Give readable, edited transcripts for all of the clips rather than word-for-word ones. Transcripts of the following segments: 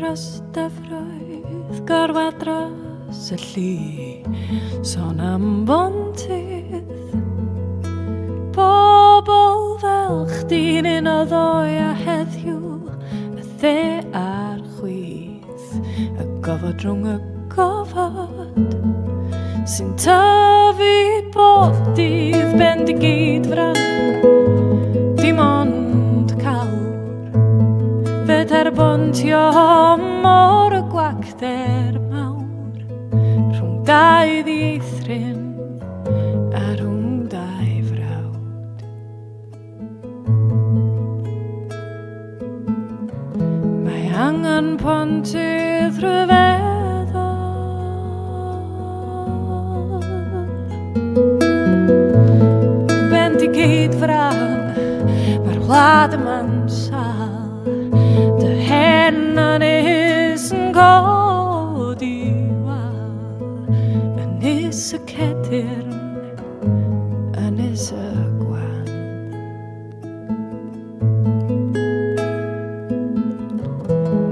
ystafrwydd gorwad dros y llu Sôn am bontydd Bobl fel chdi'n un o ddoi a heddiw Y dde a'r chwith Y gofod rhwng y gofod Sy'n tyfu bob dydd bendigyd fran Dim ond cawr Fedar bontio mor y gwacder mawr Rhwng dau ddieithryn a rhwng dau frawd Mae angen pontydd rhyfeddol Bendigyd fran Mae'r wlad yma'n sal Dy hen anys yn codi wal Ynys y cedyrn, ynys y gwan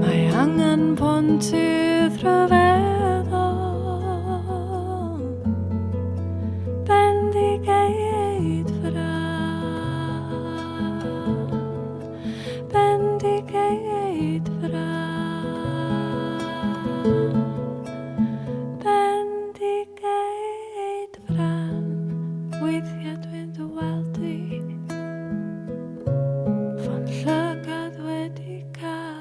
Mae angen pontydd rhyfeddol Bendigyd fran Bendigyd fran Bendigyd fran Weithiau dwi'n dy weld i Fo'n llygad wedi cael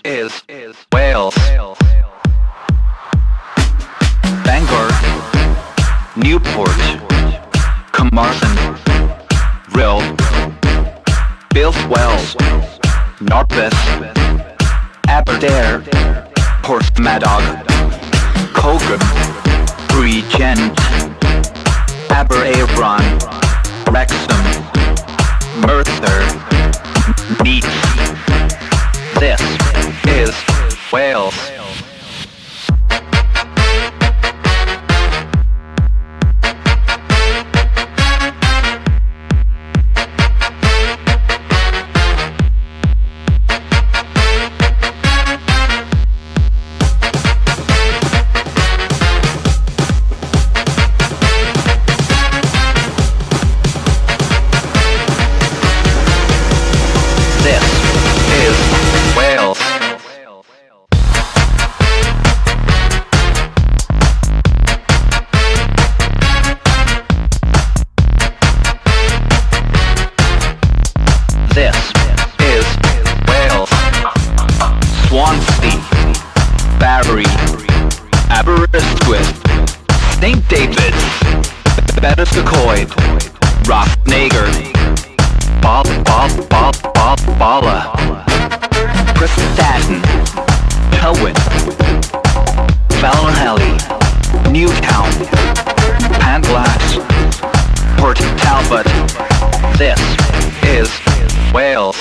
This is Wales. Bangor, Newport, Carmarthen, Rill, Builthwell, Northbeth, Abertawe, Porthmadog, Cogan, Bregent, Aberavon, Wrexham, Merthyr, Meath. This is Wales. This is Wales. Swansea, Barry, Abertawe, St. David's, Abertawe, Raffle, Bala, Prestatyn, Tywyn, Ballinhelly, Newtown, Panglas, Port Talbot. This is Wales.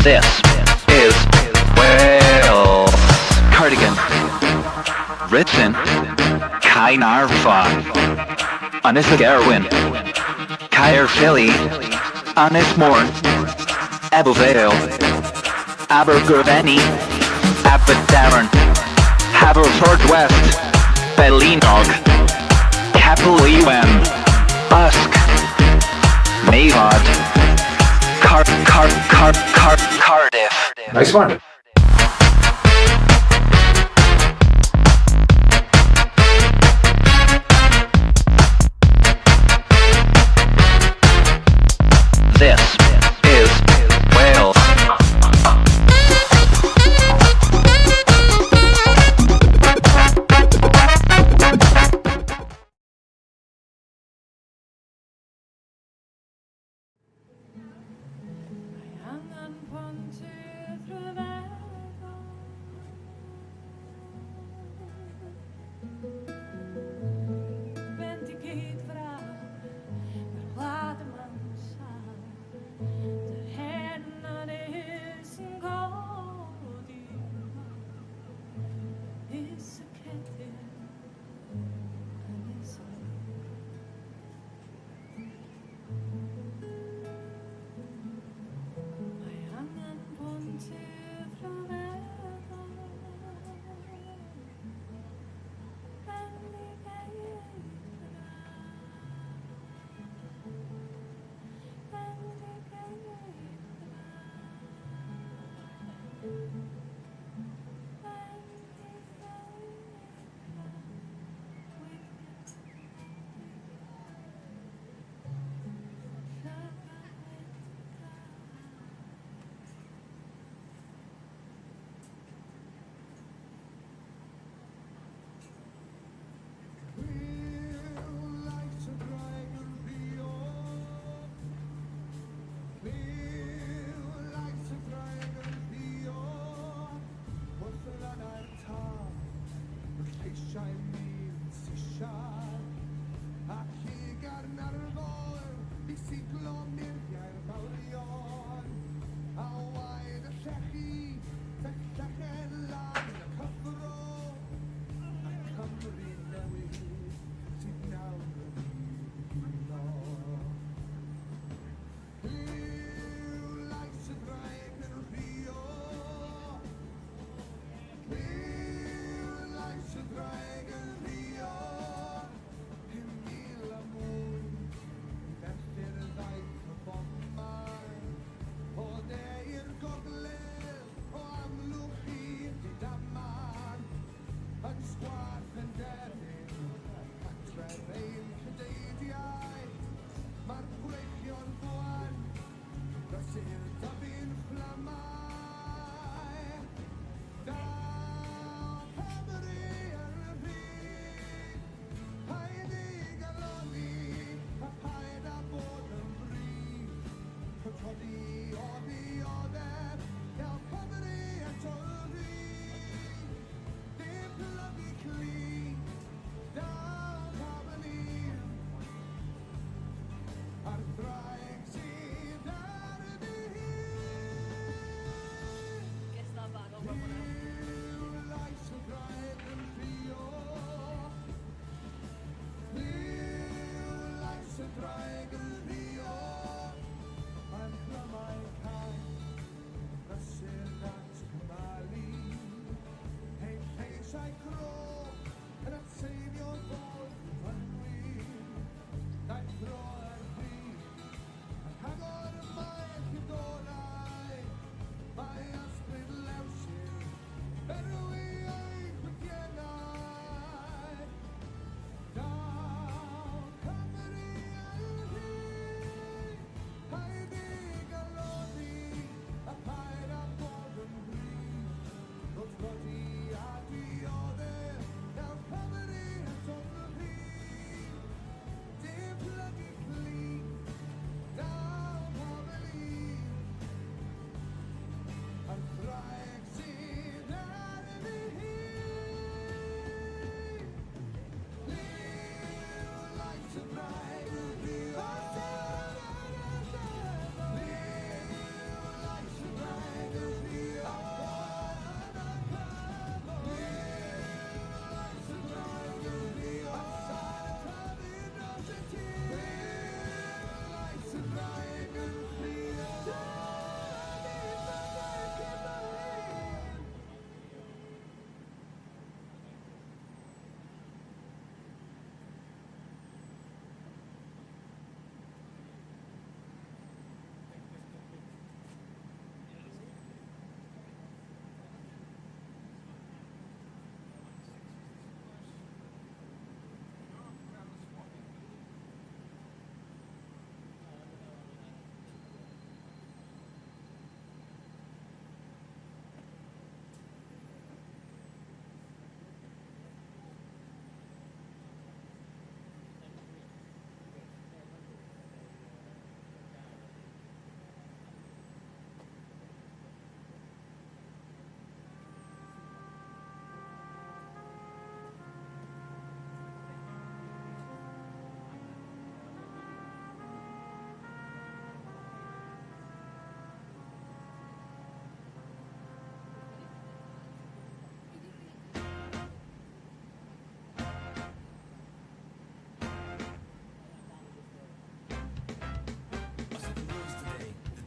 This is Wales. Cardigan. Written. Caernarfon. Anis Gerwin. Caerphilly. Anismore. Abertawe. Abergavenny. Abertawe. Haverfordwest. Ballinog. Capel-Ewan. Usk. Mavod. Cardiff. Nice one. This is Wales. Angen pontydd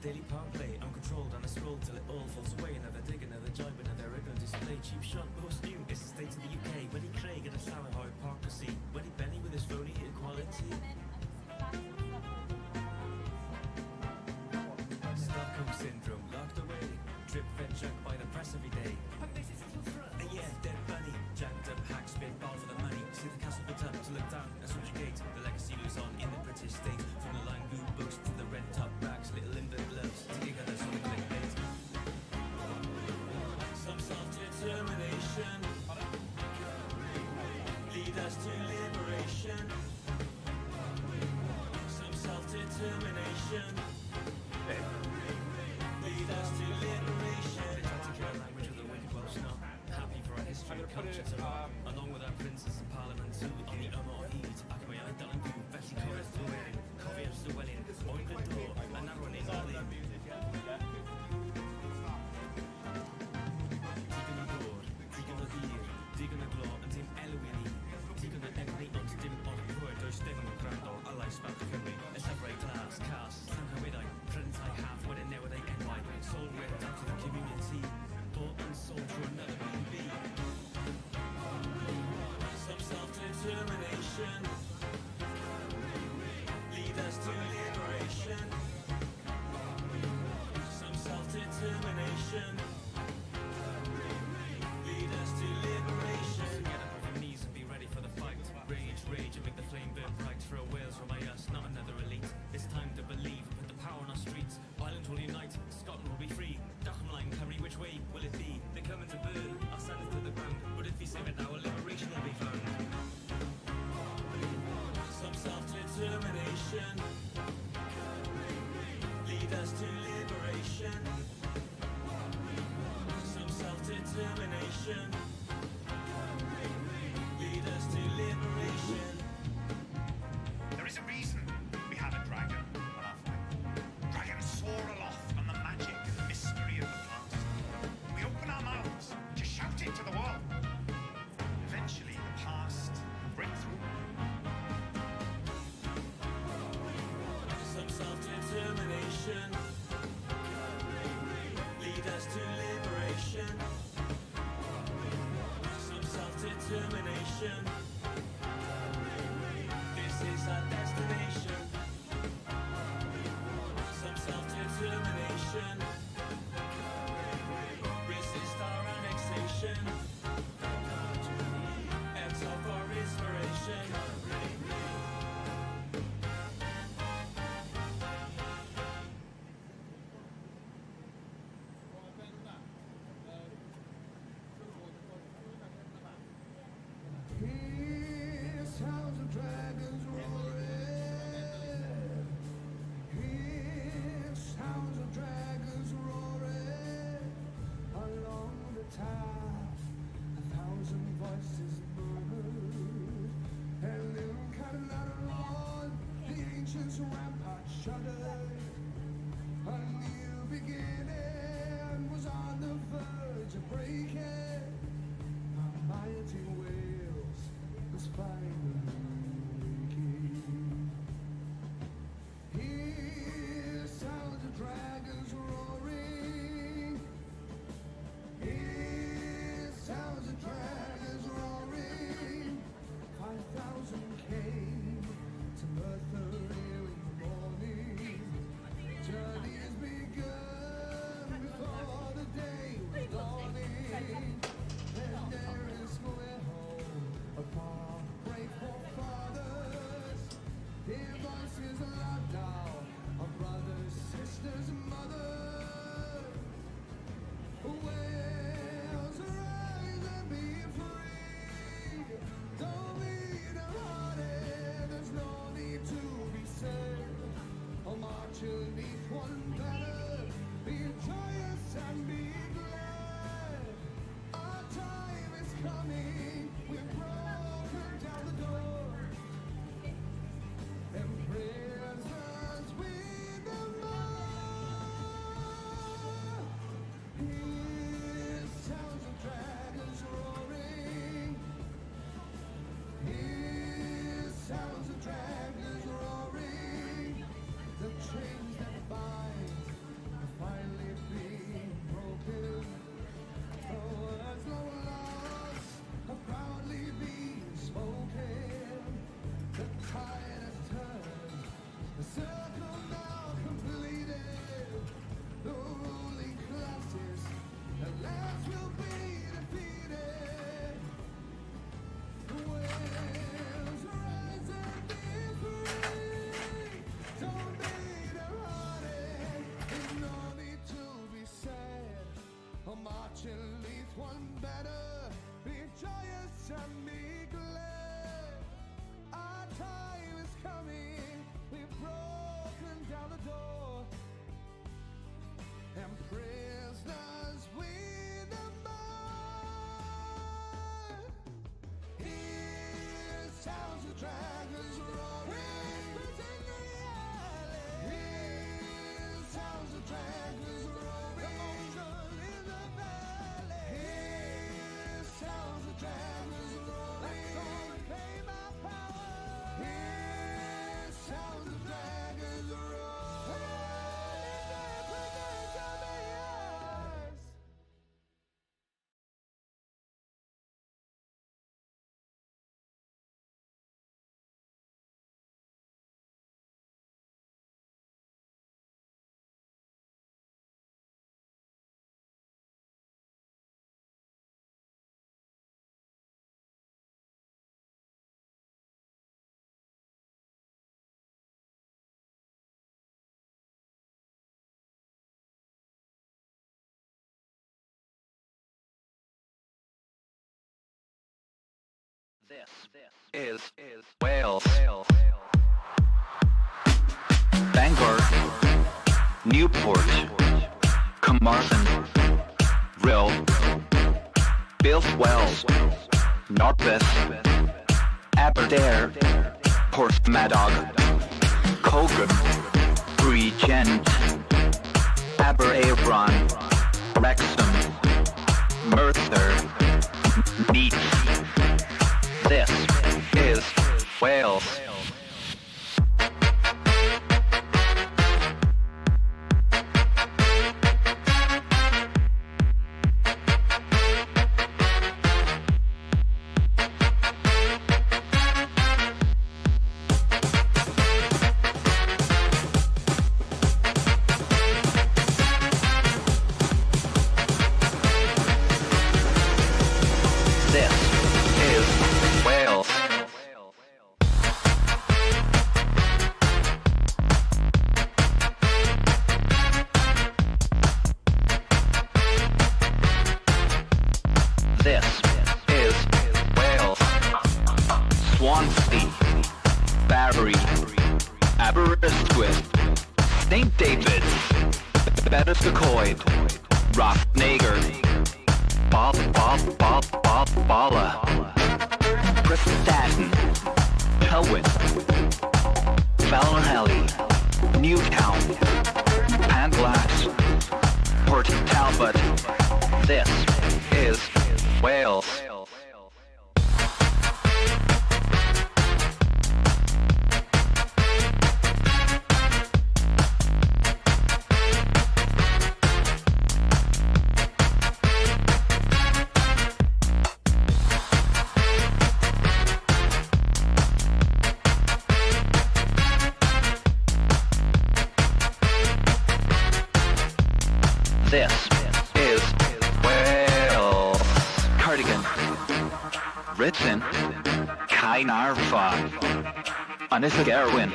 daily part play, uncontrolled on a scroll till it all falls away. Another dig, another jibe, another ignorant display. Cheap shot, most new, it's the state of the UK. Willie Craig at a sour hypocrisy. Willie Benny with his phony equality. Stockholm syndrome, locked away. Drip fed junk by the press which way will it be? They're coming to burn, I'll send it to the ground. But if you save it now, a liberation will be found. Some self-determination lead us to liberation. Some self-determination lead us to liberation. There is a reason we have a dragon on our flag. Dragons soar aloft on the magic and mystery of the past. We open our mouths to shout it to the world. Eventually, the past will break through. Some self-determination lead us to liberation. Some self-determination. This is our destination. Some self-determination. Resist our annexation. Enter for inspiration. Hear sounds of dragons roaring. Hear sounds of dragons roaring. Along the path, 1,000 voices murmured. And in Canada, the ancients' rampart shuddered. A new beginning was on the verge of breaking. A mighty whales was finally waking. Hear sounds of dragons roaring. Hear sounds of dragons roaring. 5,000 came to Bertha in the morning. Journey has begun before the day was dawning. And there is going home of our grateful fathers. Their voices loud now, our brothers, sisters, and mothers. Wales, rise and be free. Don't be downhearted, there's no need to be sad. I'll march beneath one banner, be joyous and be glad. Our time is coming, we've broken down the door. And prisoners with the more. Hear sounds of dragons roaring. Hear sounds of dragons roaring. The chains that bind have finally been broken. The words long lost have proudly been spoken. The tide has turned, the circle now completed. The ruling classes at last will be defeated. Wales, rise and be free. Don't be downhearted, there's no need to be sad. A marching leaves one better, be joyous and be glad. Our time is coming, we've broken down the door. And prisoners with the more. Hear sounds of dragons roaring. Hear sounds of dragons roaring. Commotion in the valley. Hear sounds of dragons roaring. Let's go reclaim our power. Hear sounds of dragons roaring. is Wales. Bangor, Newport, Carmarthen, Rill, Bilswell, Northwest, Abertawe, Porthmadog, Colgan, Bregent, Aberavon, Wrexham, Merthyr, Meath. This is Wales. This is Wales. This is Wales. Swansea, Barry, Abertawe, St. David's, Abertawe, Rothnager, Bala, Prestatyn, Helwyn, Ballinhelly, Newtown, Panglas, Port Talbot. This is Wales. This is Wales. Cardigan. Ritson. Caernarfon. Anisgarwin.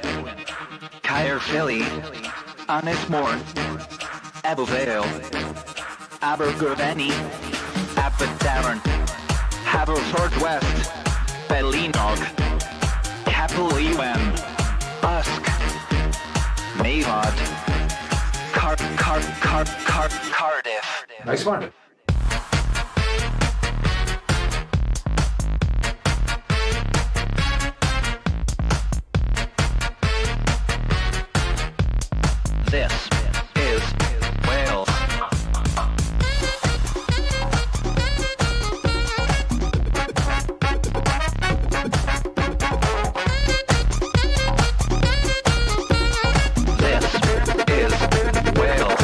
Caerphilly. Anismore. Abervale. Abergavenny. Aberdaron. Haverfordwest. Ballinog. Capel-Ewan. Usk. Mavod. Cardiff. Nice one. This is Wales. This is Wales.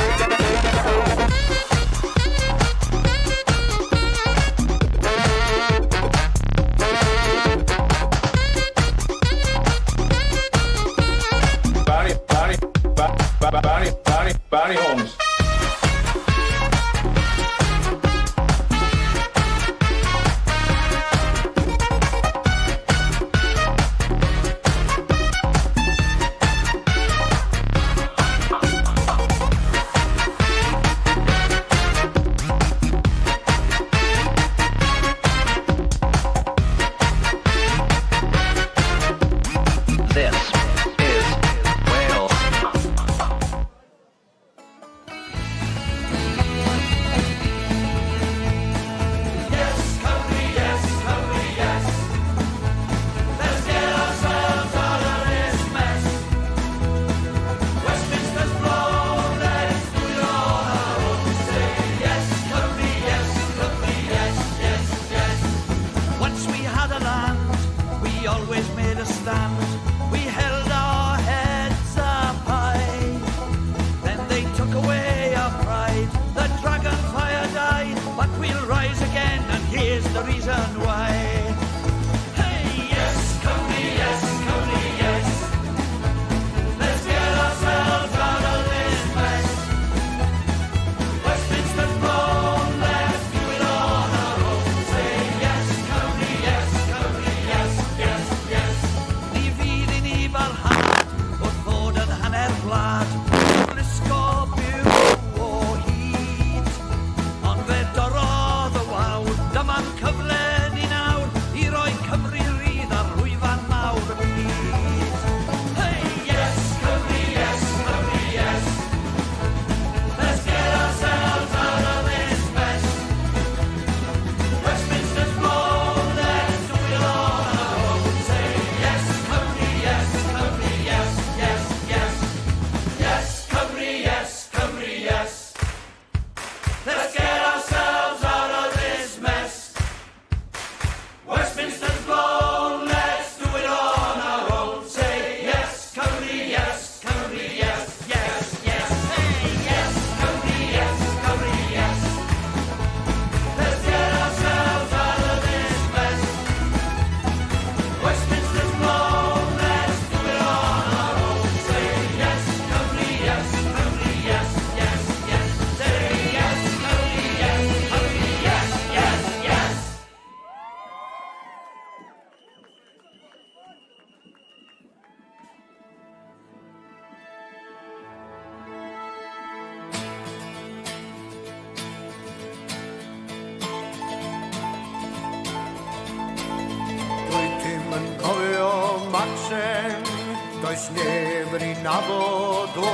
oes neb yn ei nabod o.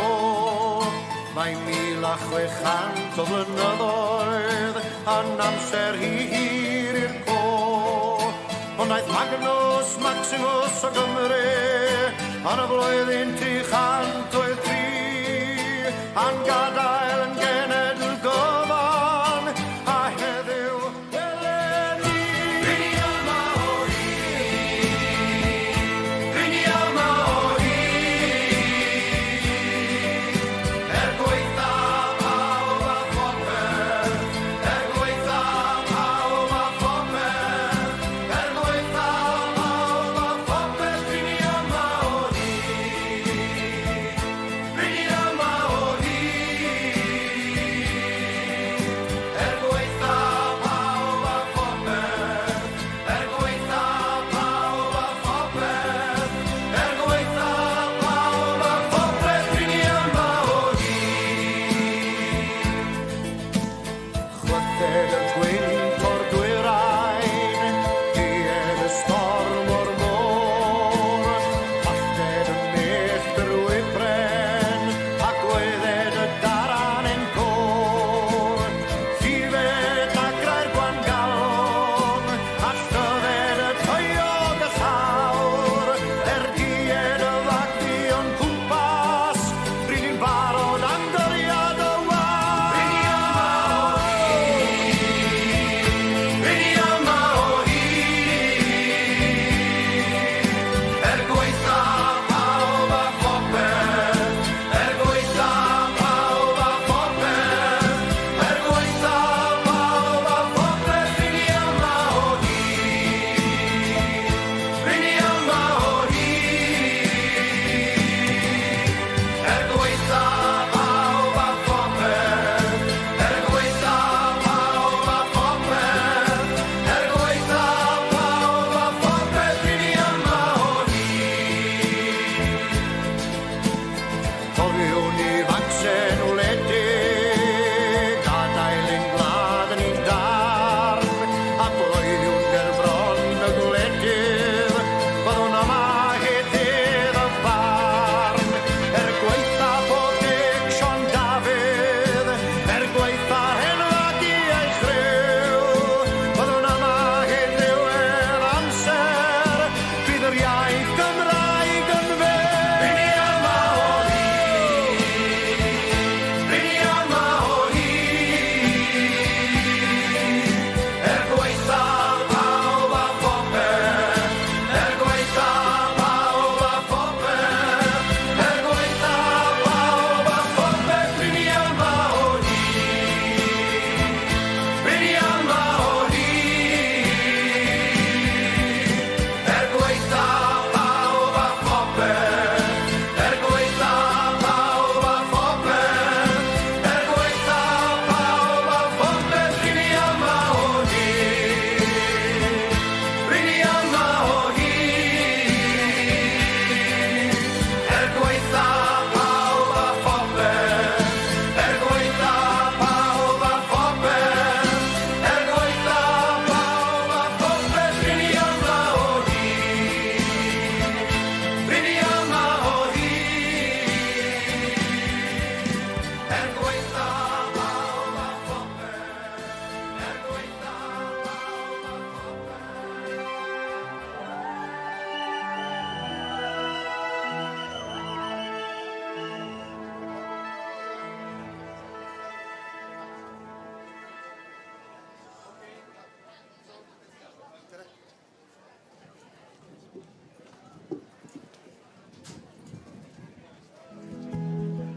Mae 1600 o flynyddoedd yn amser hir i'r co. Ond aeth Magnus Maximus o Gymru yn y flwyddyn 303 a'n gadael yn genedl gyfan a heddiw eleni. Rini yma o hyd, rini yma o hyd, gweitha pawb a phopeth, gweitha pawb a phopeth, gweitha pawb a phopeth, rini yma o hyd, rini yma o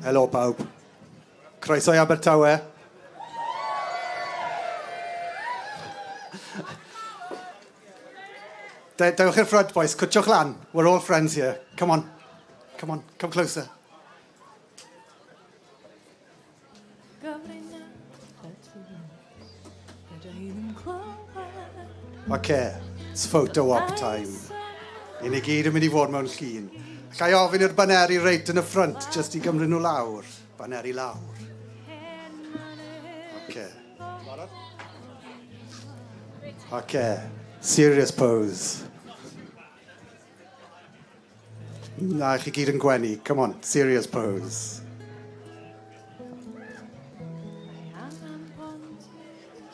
Helo pawb. Croeso i Abertawe. Dewch i'r front, boys. Cwtio'ch lan. We're all friends here. Come on. Come on. Come closer. OK. It's photo op time. I ni gyd yn mynd I fod mewn llun. Gai ofyn i'r baneri reit yn y ffront, just I gymryd nhw lawr. Baneri lawr. OK. OK. Serious pose. Na, chi gyd yn gwenu. Come on, serious pose.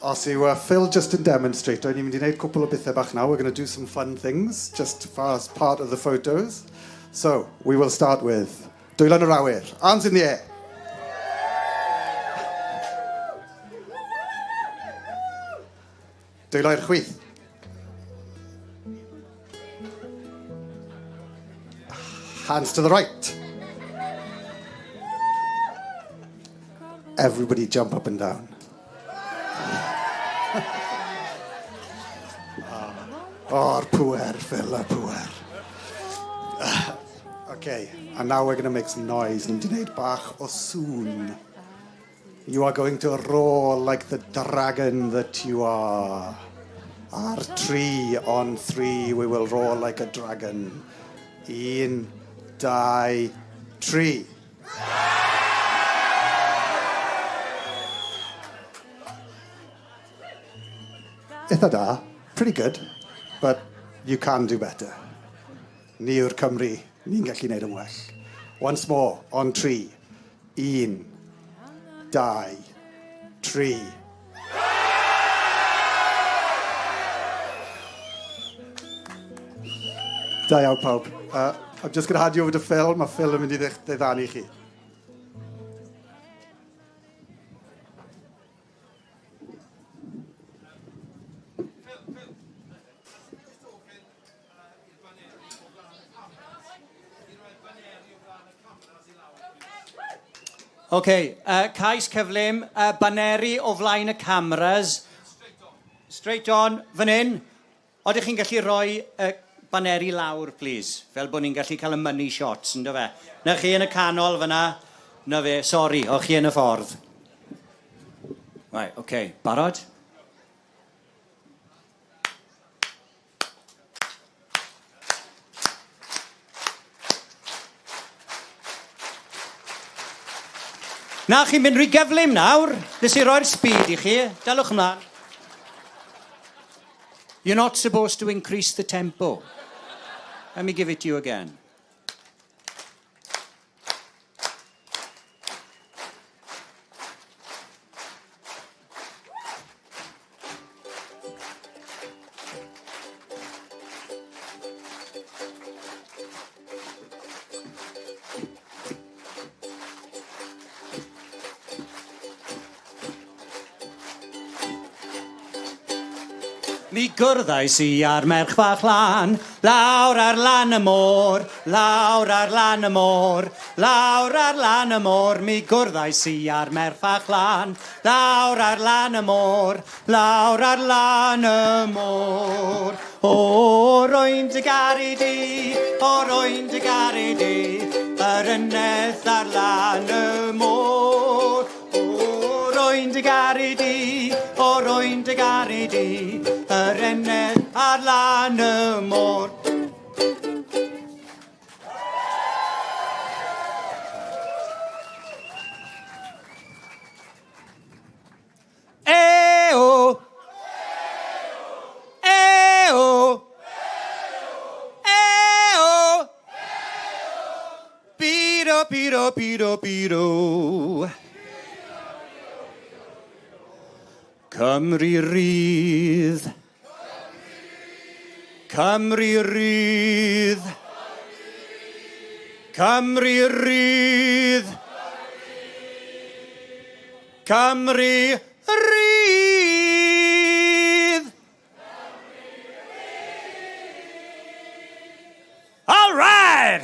Os yw Phil just yn demonstrator, ni'n mynd i wneud cwpl o bethau bach now. We're going to do some fun things, just as part of the photos. So, we will start with Dwylan yr Awyr. Arms in the air. Dwylo'r Chwith. Hands to the right. Everybody jump up and down. O'r pŵer, Phil, y pŵer. Okay, and now we're going to make some noise. Ni'n di wneud bach o sŵn. You are going to roar like the dragon that you are. Ar 3, on 3, we will roar like a dragon. 1, 2, 3. Eitha da, pretty good, but you can do better. Ni yw'r Cymru, ni'n gallu neud yn well. Once more, on 3. 1, 2, 3. Da iawn pawb. I'm just going to hand you over to Phil. Mae Phil yn mynd i ddiddannu chi. OK, cais cyflym, baneri o flaen y cameras. Straight on, fan hyn. Odych chi'n gallu rhoi baneri lawr, please, fel bod ni'n gallu cael y money shots, ynddo fe? Na chi yn y canol fyna, na fe, sori, o chi yn y ffordd. Right, OK, barod? Na, chi'n mynd rhy gyflym nawr. Nes i roi'r speed i chi. Dalwch ymlaen. You're not supposed to increase the tempo. Let me give it to you again. Mi gwrddais i ar merch fach lan, lawr ar lan y môr, lawr ar lan y môr, lawr ar lan y môr. Mi gwrddais i ar merch fach lan, lawr ar lan y môr, lawr ar lan y môr. O rwy'n dy garu di, o rwy'n dy garu di, yr ynedd ar lan y môr. O rwy'n dy garu di, o rwy'n dy garu di, yr ynedd ar lan y môr. E-o! E-o! E-o! Piro, piro, piro, piro. Cymru rydd. Cymru rydd. Cymru rydd. Cymru rydd. All right.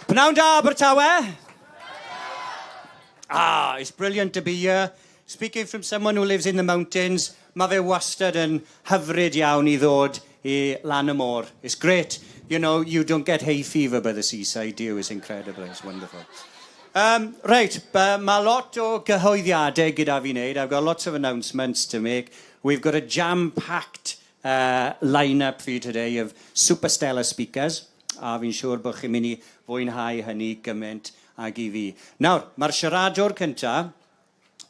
Pnawn da Abertawe. It's brilliant to be here. Speaking from someone who lives in the mountains, mae fe wastad yn hyfryd iawn I ddod I lan y môr. It's great. You know, you don't get hay fever by the seaside, do you? It's incredible. It's wonderful. Right, mae lot o gyhoeddiadau gyda fi wneud. I've got lots of announcements to make. We've got a jam-packed line-up for you today of super stellar speakers. A fi'n siŵr bod chi'n mynd I fwynhau hynny gymaint ag I fi. Nawr, mae'r siaradwr cyntaf,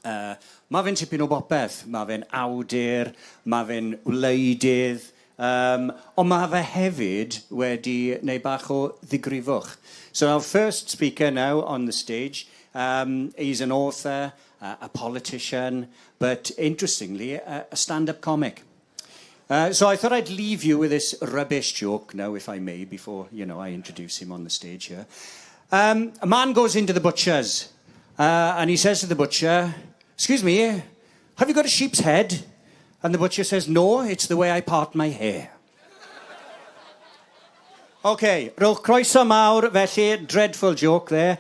mae fe'n tipyn o bopeth. Mae fe'n awdur, mae fe'n wleidydd, Ond mae fe hefyd wedi wneud bach o ddigrifwch. So our first speaker now on the stage, he's an author, a politician, but interestingly, a stand-up comic. So I thought I'd leave you with this rubbish joke now, if I may, before, I introduce him on the stage here. A man goes into the butcher's and he says to the butcher, "Excuse me, have you got a sheep's head?" And the butcher says, "No, it's the way I part my hair." OK, rhowch croeso mawr, felly, dreadful joke there.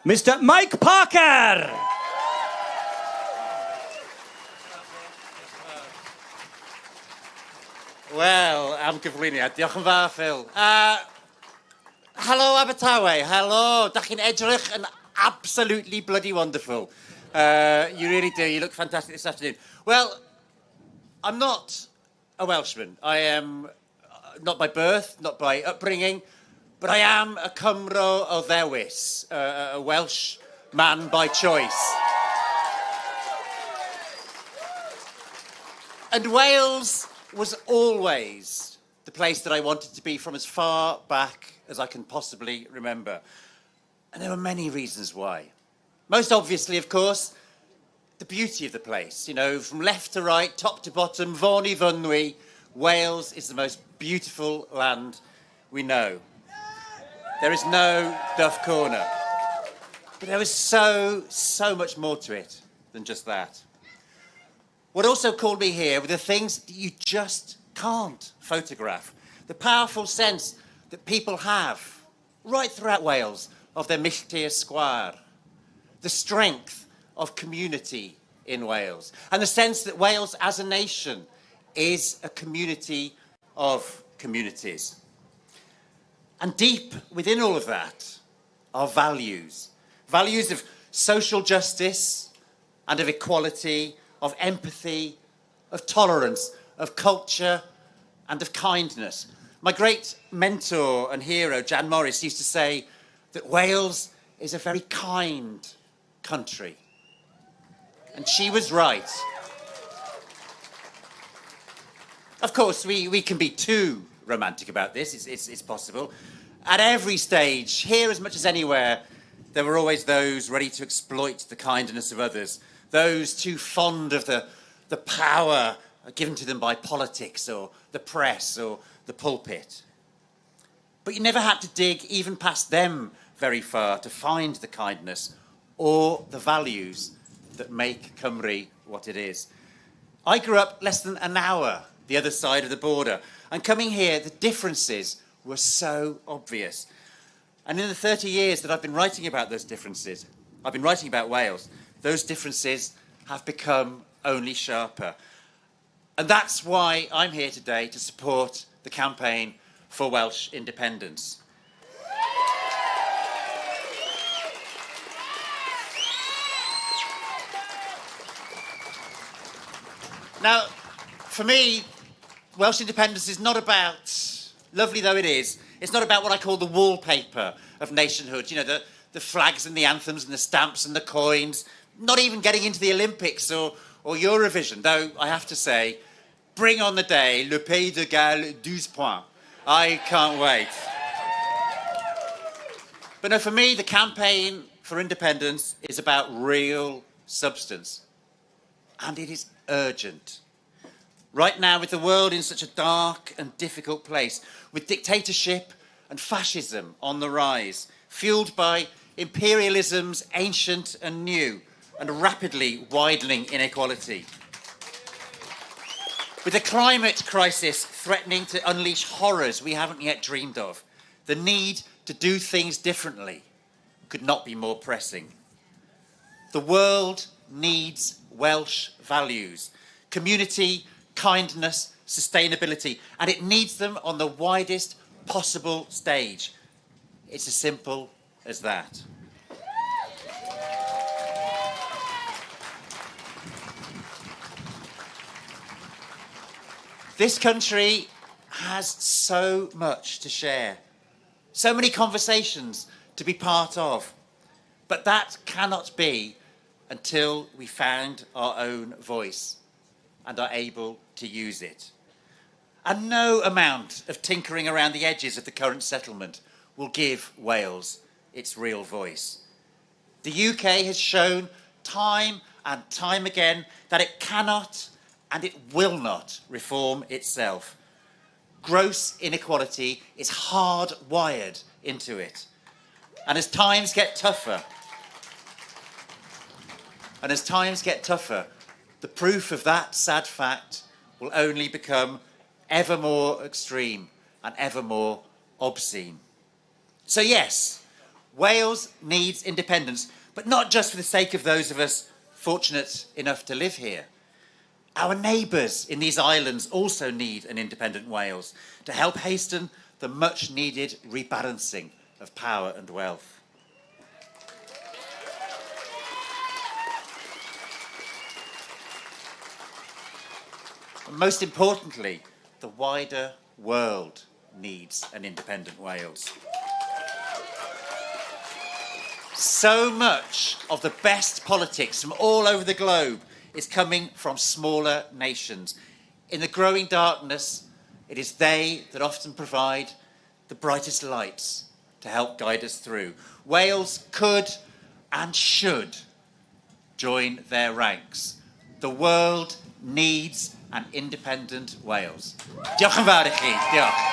Mr Mike Parker! Wel, am gyflwyniad. Diolch yn fawr, Phil. Hello, Abertawe. Hello. Dach chi'n edrych yn absolutely bloody wonderful. You really do. You look fantastic this afternoon. Well, I'm not a Welshman. I am not by birth, not by upbringing, but I am a Cymro o ddewis, a Welsh man by choice. And Wales was always the place that I wanted to be from as far back as I can possibly remember. And there were many reasons why. Most obviously, of course, the beauty of the place. From left to right, top to bottom, Vaughan i Fynwy, Wales is the most beautiful land we know. There is no Duff Corner. But there was so much more to it than just that. What also called me here were the things that you just can't photograph. The powerful sense that people have right throughout Wales of their milltir sgwâr. The strength of community in Wales. And the sense that Wales as a nation is a community of communities. And deep within all of that are values. Values of social justice and of equality, of empathy, of tolerance, of culture, and of kindness. My great mentor and hero, Jan Morris, used to say that Wales is a very kind country. And she was right. Of course, we can be too romantic about this. It's possible. At every stage, here as much as anywhere, there were always those ready to exploit the kindness of others. Those too fond of the power given to them by politics or the press or the pulpit. But you never had to dig even past them very far to find the kindness or the values that make Cymru what it is. I grew up less than an hour the other side of the border, and coming here, the differences were so obvious. And in the 30 years that I've been writing about those differences, I've been writing about Wales, those differences have become only sharper. And that's why I'm here today to support the campaign for Welsh independence. Now, for me, Welsh independence is not about, lovely though it is, it's not about what I call the wallpaper of nationhood. The flags and the anthems and the stamps and the coins, not even getting into the Olympics or Eurovision, though I have to say, bring on the day, le pays de Galles, 12 points. I can't wait. But no, for me, the campaign for independence is about real substance. And it is urgent. Right now, with the world in such a dark and difficult place, with dictatorship and fascism on the rise, fueled by imperialism's ancient and new, and rapidly widening inequality. With the climate crisis threatening to unleash horrors we haven't yet dreamed of, the need to do things differently could not be more pressing. The world needs Welsh values, community, kindness, sustainability, and it needs them on the widest possible stage. It's as simple as that. This country has so much to share, so many conversations to be part of, but that cannot be until we found our own voice and are able to use it. And no amount of tinkering around the edges of the current settlement will give Wales its real voice. The UK has shown time and time again that it cannot and it will not reform itself. Gross inequality is hardwired into it. And as times get tougher, the proof of that sad fact will only become ever more extreme and ever more obscene. So yes, Wales needs independence, but not just for the sake of those of us fortunate enough to live here. Our neighbours in these islands also need an independent Wales to help hasten the much-needed rebalancing of power and wealth. And most importantly, the wider world needs an independent Wales. So much of the best politics from all over the globe is coming from smaller nations. In the growing darkness, it is they that often provide the brightest lights to help guide us through. Wales could and should join their ranks. The world needs an independent Wales. Diolch yn fawr i chi. Diolch.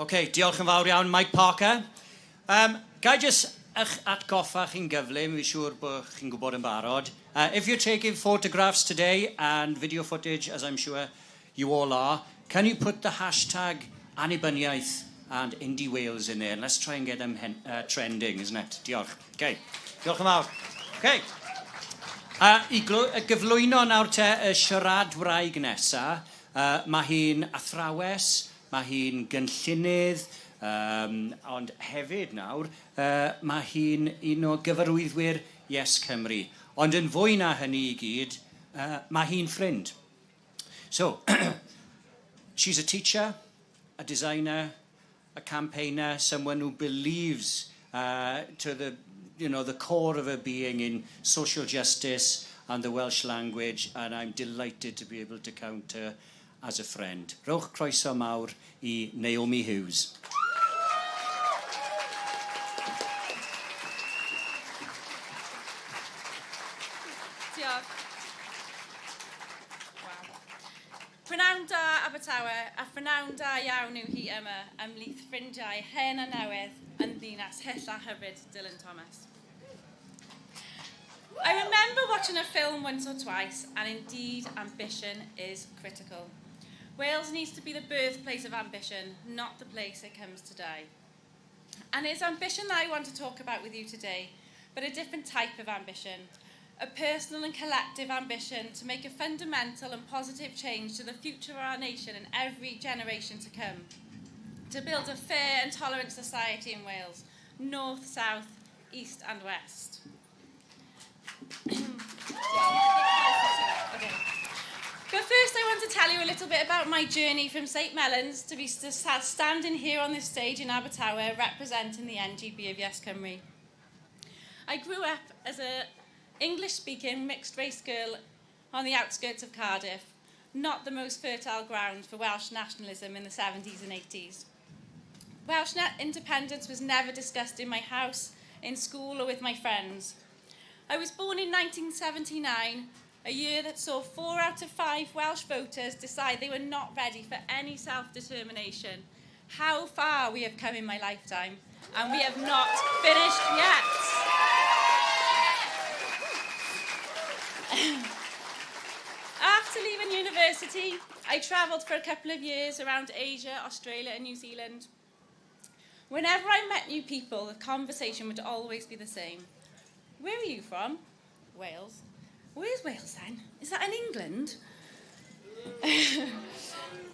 OK, diolch yn fawr iawn, Mike Parker. Ga I just eich atgoffa chi'n gyflym, fi'n siŵr bod chi'n gwybod yn barod. If you're taking photographs today and video footage, as I'm sure you all are, can you put the hashtag Annibyniaeth and Indie Wales in there? Let's try and get them trending, isn't it? Diolch. OK, diolch yn fawr. OK. I gyflwyno nawr te y siarad wraig nesa, mae hi'n athrawes, mae hi'n gynllunydd, ond hefyd nawr, mae hi'n un o gyfarwyddwyr YesCymru. Ond yn fwy na hynny i gyd, mae hi'n ffrind. So, she's a teacher, a designer, a campaigner, someone who believes to the core of her being in social justice and the Welsh language, and I'm delighted to be able to count her as a friend. Rowch croeso mawr I Naomi Hughes. Diolch. Wow. Prynawn da Abertawe, a prynawn da iawn yw hi yma ymhlith ffrindiau hen a newydd yn ddinas hyll a hyfryd Dylan Thomas. I remember watching a film once or twice, and indeed ambition is critical. Wales needs to be the birthplace of ambition, not the place it comes to die. And it's ambition that I want to talk about with you today, but a different type of ambition. A personal and collective ambition to make a fundamental and positive change to the future of our nation and every generation to come. To build a fair and tolerant society in Wales, north, south, east and west. Okay. But first I want to tell you a little bit about my journey from St Mellons to be standing here on this stage in Abertawe representing the NGB of YesCymru. I grew up as an English-speaking mixed-race girl on the outskirts of Cardiff, not the most fertile ground for Welsh nationalism in the 70s and 80s. Welsh independence was never discussed in my house, in school or with my friends. I was born in 1979, a year that saw 4 out of 5 Welsh voters decide they were not ready for any self-determination. How far we have come in my lifetime, and we have not finished yet. After leaving university, I travelled for a couple of years around Asia, Australia and New Zealand. Whenever I met new people, the conversation would always be the same. Where are you from? Wales. Where's Wales then? Is that in England?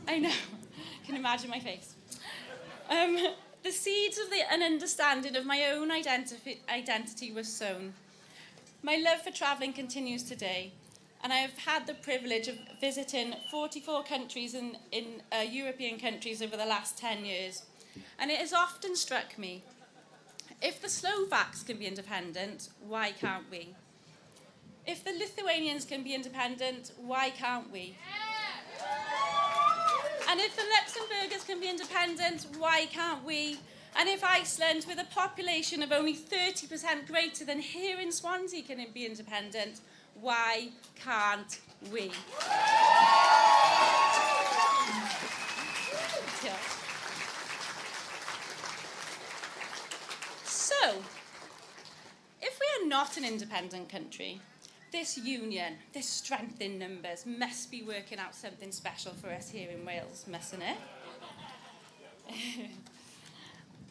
I know. I can imagine my face. The seeds of an understanding of my own identity was sown. My love for travelling continues today. and I have had the privilege of visiting 44 countries in European countries over the last 10 years. And it has often struck me, if the Slovaks can be independent, why can't we? If the Lithuanians can be independent, why can't we? And if the Luxembourgers can be independent, why can't we? And if Iceland, with a population of only 30% greater than here in Swansea, can be independent, why can't we? So, if we are not an independent country, this union, this strength in numbers, must be working out something special for us here in Wales, mustn't it?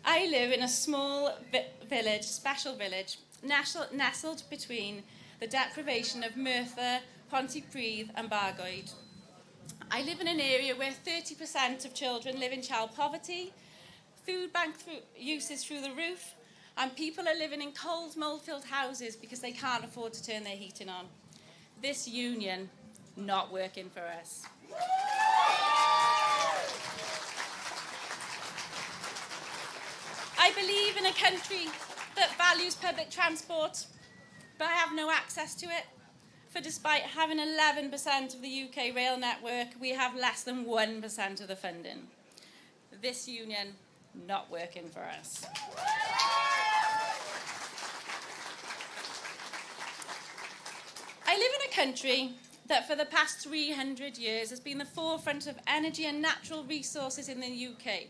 I live in a small village, special village, nestled between the deprivation of Merthyr, Pontypridd and Bargoed. I live in an area where 30% of children live in child poverty, food bank use is through the roof, and people are living in cold, mould-filled houses because they can't afford to turn their heating on. This union, not working for us. I believe in a country that values public transport, but I have no access to it. For despite having 11% of the UK rail network, we have less than 1% of the funding. This union, not working for us. I live in a country that for the past 300 years has been the forefront of energy and natural resources in the UK.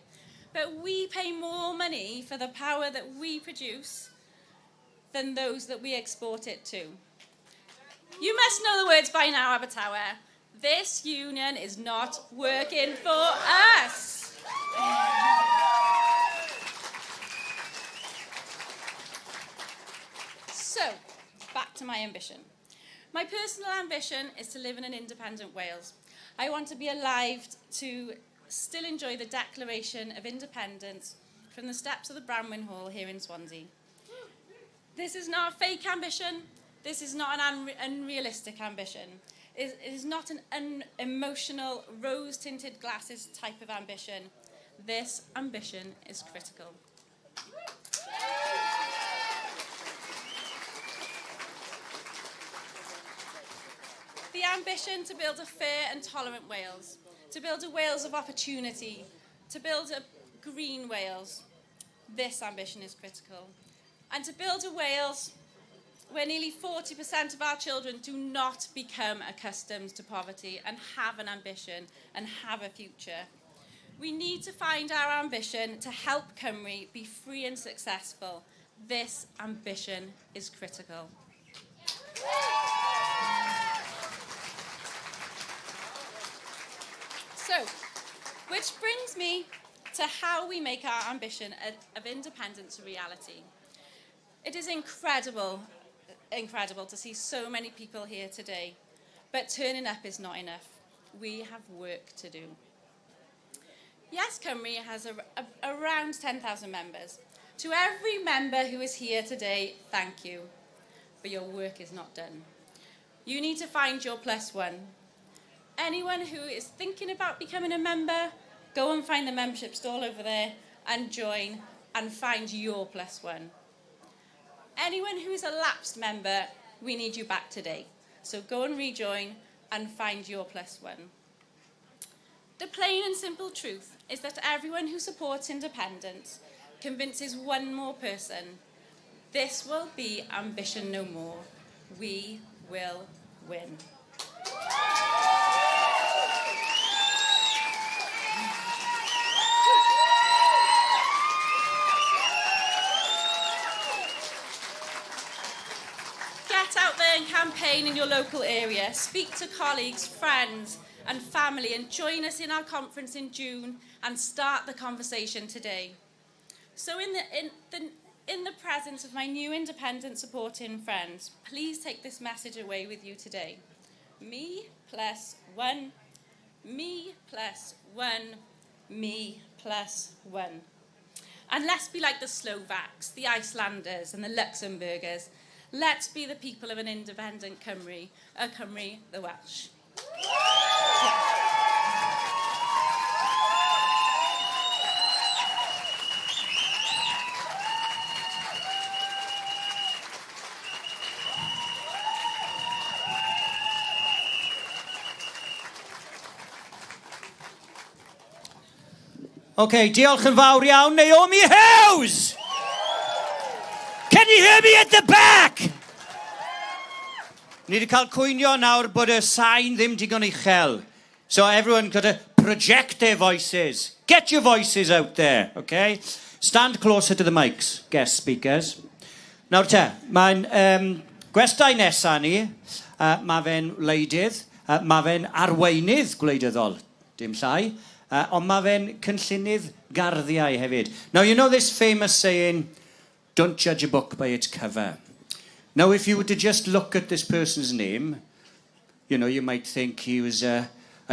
But we pay more money for the power that we produce than those that we export it to. You must know the words by now, Abertawe. This union is not working for us. So, back to my ambition. My personal ambition is to live in an independent Wales. I want to be alive to still enjoy the Declaration of Independence from the steps of the Branwyn Hall here in Swansea. This is not a fake ambition. This is not an unrealistic ambition. It is not an unemotional, rose-tinted glasses type of ambition. This ambition is critical. The ambition to build a fair and tolerant Wales, to build a Wales of opportunity, to build a green Wales. This ambition is critical. And to build a Wales where nearly 40% of our children do not become accustomed to poverty and have an ambition and have a future. We need to find our ambition to help Cymru be free and successful. This ambition is critical. So, which brings me to how we make our ambition of independence a reality. It is incredible to see so many people here today, but turning up is not enough. We have work to do. YesCymru has around 10,000 members. To every member who is here today, thank you, but your work is not done. You need to find your +1. Anyone who is thinking about becoming a member, go and find the membership stall over there and join and find your +1. Anyone who is a lapsed member, we need you back today. So go and rejoin and find your +1. The plain and simple truth is that everyone who supports independence convinces one more person. This will be ambition no more. We will win. Get out there and campaign in your local area. Speak to colleagues, friends and family and join us in our conference in June and start the conversation today. So in the presence of my new independent supporting friends, please take this message away with you today. Me +1, me +1, me +1. And let's be like the Slovaks, the Icelanders and the Luxembourgers. Let's be the people of an independent Cymru, a Cymru the Welsh. OK, diolch yn fawr iawn, Naomi Hughes! Can you hear me at the back? Ni wedi cael cwynio nawr bod y sain ddim digon uchel. So everyone got to project their voices. Get your voices out there, OK? Stand closer to the mics, guest speakers. Nawr te, mae'n gwestai nesaf ni, mae fe'n wleidydd, mae fe'n arweinydd gwleidyddol, dim llai. Ond mae fe'n cynllunydd garddiau hefyd. Now, you know this famous saying, don't judge a book by its cover. Now, if you were to just look at this person's name, you know, you might think he was a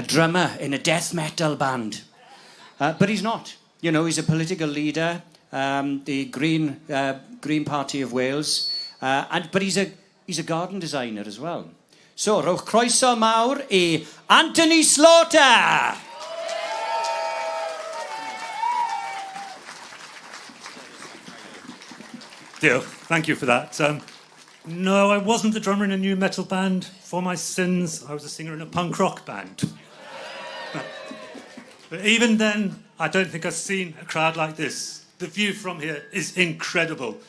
drummer in a death metal band. But he's not. You know, he's a political leader, the Green Party of Wales, but he's a garden designer as well. So, rowch croeso mawr I Anthony Slaughter! Thank you for that. No, I wasn't the drummer in a new metal band. For my sins, I was a singer in a punk rock band. But even then, I don't think I've seen a crowd like this. The view from here is incredible.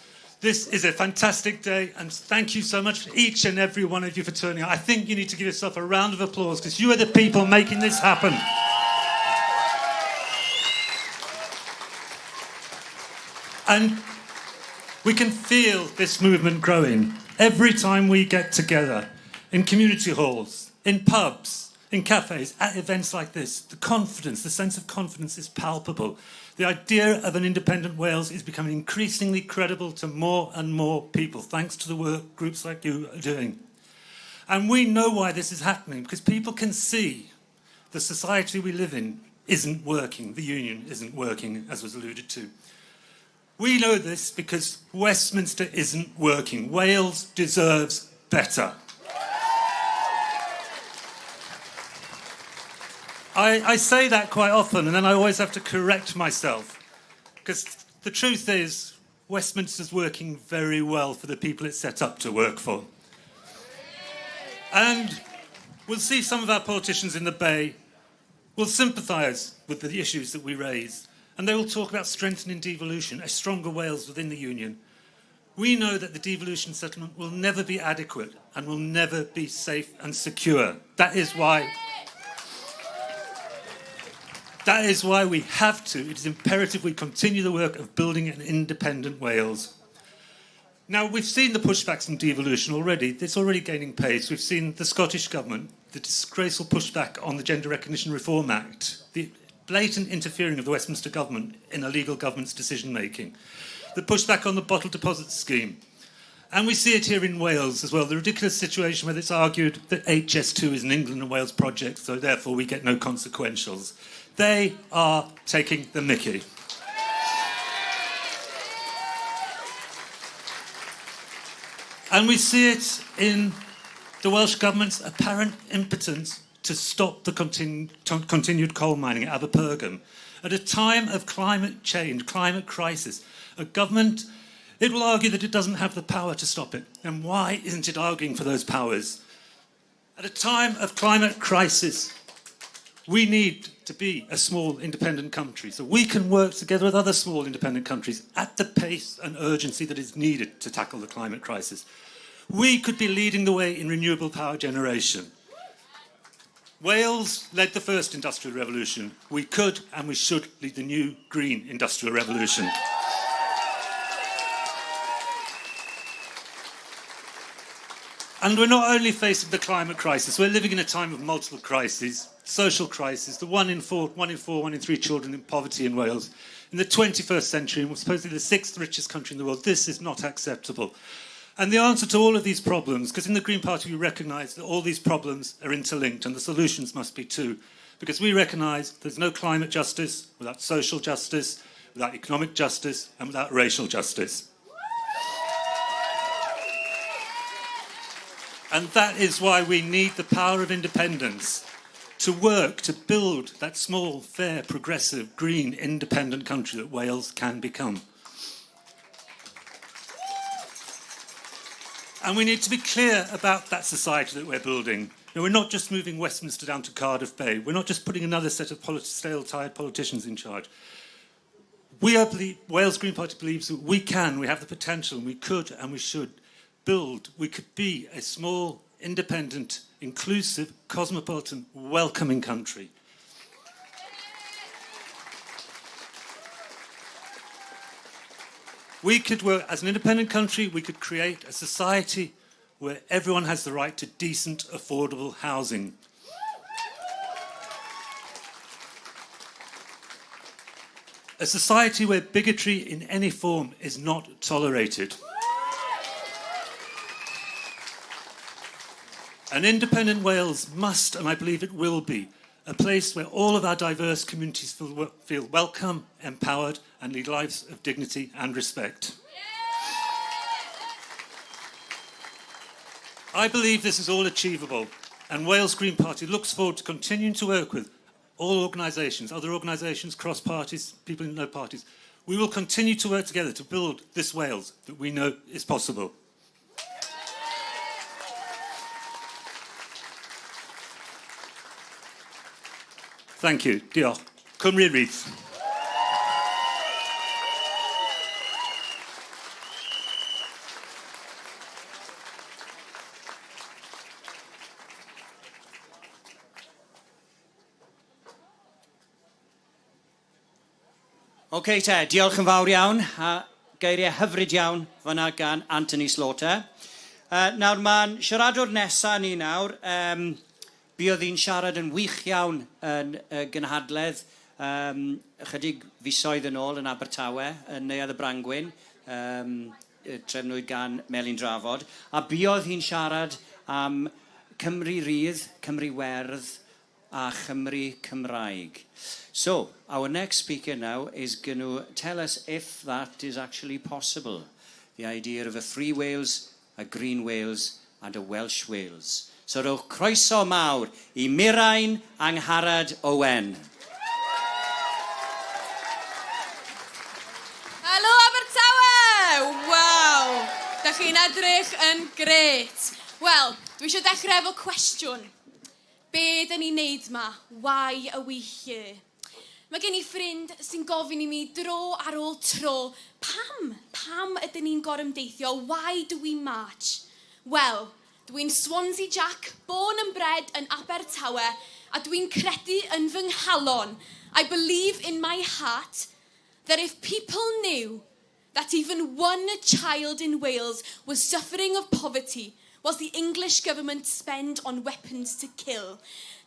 This is a fantastic day, and thank you so much, each and every one of you, for turning out. I think you need to give yourself a round of applause, because you are the people making this happen. And we can feel this movement growing every time we get together in community halls, in pubs, in cafes, at events like this. The confidence, the sense of confidence is palpable. The idea of an independent Wales is becoming increasingly credible to more and more people, thanks to the work groups like you are doing. And we know why this is happening, because people can see the society we live in isn't working, the union isn't working, as was alluded to. We know this because Westminster isn't working. Wales deserves better. I say that quite often, and then I always have to correct myself, because the truth is Westminster's working very well for the people it's set up to work for. And we'll see some of our politicians in the Bay will sympathise with the issues that we raise. And they will talk about strengthening devolution, a stronger Wales within the Union. We know that the devolution settlement will never be adequate and will never be safe and secure. That is why we have to, it is imperative we continue the work of building an independent Wales. Now, we've seen the pushbacks on devolution already. It's already gaining pace. We've seen the Scottish Government, the disgraceful pushback on the Gender Recognition Reform Act, the blatant interfering of the Westminster Government in a legal government's decision-making, the pushback on the bottle deposit scheme. And we see it here in Wales as well, the ridiculous situation where it's argued that HS2 is an England and Wales project, so therefore we get no consequentials. They are taking the mickey. And we see it in the Welsh Government's apparent impotence to stop the continued coal mining at Abertawe. At a time of climate change, climate crisis, a government, it will argue that it doesn't have the power to stop it. And why isn't it arguing for those powers? At a time of climate crisis, we need to be a small independent country so we can work together with other small independent countries at the pace and urgency that is needed to tackle the climate crisis. We could be leading the way in renewable power generation. Wales led the first industrial revolution. We could and we should lead the new green industrial revolution. And we're not only facing the climate crisis, we're living in a time of multiple crises. Social crisis, the one in four, one in three children in poverty in Wales. In the 21st century, and we're supposedly the 6th richest country in the world, this is not acceptable. And the answer to all of these problems, because in the Green Party we recognise that all these problems are interlinked and the solutions must be too, because we recognise there's no climate justice without social justice, without economic justice and without racial justice. And that is why we need the power of independence to work to build that small, fair, progressive, green, independent country that Wales can become. And we need to be clear about that society that we're building. Now, we're not just moving Westminster down to Cardiff Bay. We're not just putting another set of stale-tired politicians in charge. Wales Green Party believes that we have the potential, and we could and we should build. We could be a small, independent, inclusive, cosmopolitan, welcoming country. We could work as an independent country. We could create a society where everyone has the right to decent, affordable housing. A society where bigotry in any form is not tolerated. An independent Wales must, and I believe it will be, a place where all of our diverse communities feel welcome, empowered, and lead lives of dignity and respect. I believe this is all achievable, and Wales Green Party looks forward to continuing to work with all organisations, other organisations, cross parties, people in no parties. We will continue to work together to build this Wales that we know is possible. Thank you. Diolch. Gorymdaith. OK te, diolch yn fawr iawn, a geiriau hyfryd iawn fyna gan Anthony Slaughter. Nawr, mae'n siaradwr nesaf ni nawr. Buodd hi'n siarad yn wych iawn yn gynhadledd ychydig fisoedd yn ôl yn Abertawe, yn Neuadd y Brangwyn, trefnwyd gan Melin Drafod. A buodd hi'n siarad am Cymru Rydd, Cymru Werdd a Chymru Cymraeg. So, our next speaker now is going to tell us if that is actually possible. The idea of a Free Wales, a Green Wales and a Welsh Wales. So rowch croeso mawr I Mirain Angharad Owen. Helo Abertawe! Waw! Dach chi'n edrych yn gret. Wel, dwi eisiau dechrau efo cwestiwn. Be dyn ni'n neud ma? Why are we here? Mae gen I ffrind sy'n gofyn I mi dro ar ôl tro. Pam ydyn ni'n gorymdeithio? Why do we march? Wel, dwi'n Swansea Jack, born and bred yn Abertawe, a dwi'n credu yn fy nghalon. I believe in my heart that if people knew that even one child in Wales was suffering of poverty, whilst the English government spend on weapons to kill,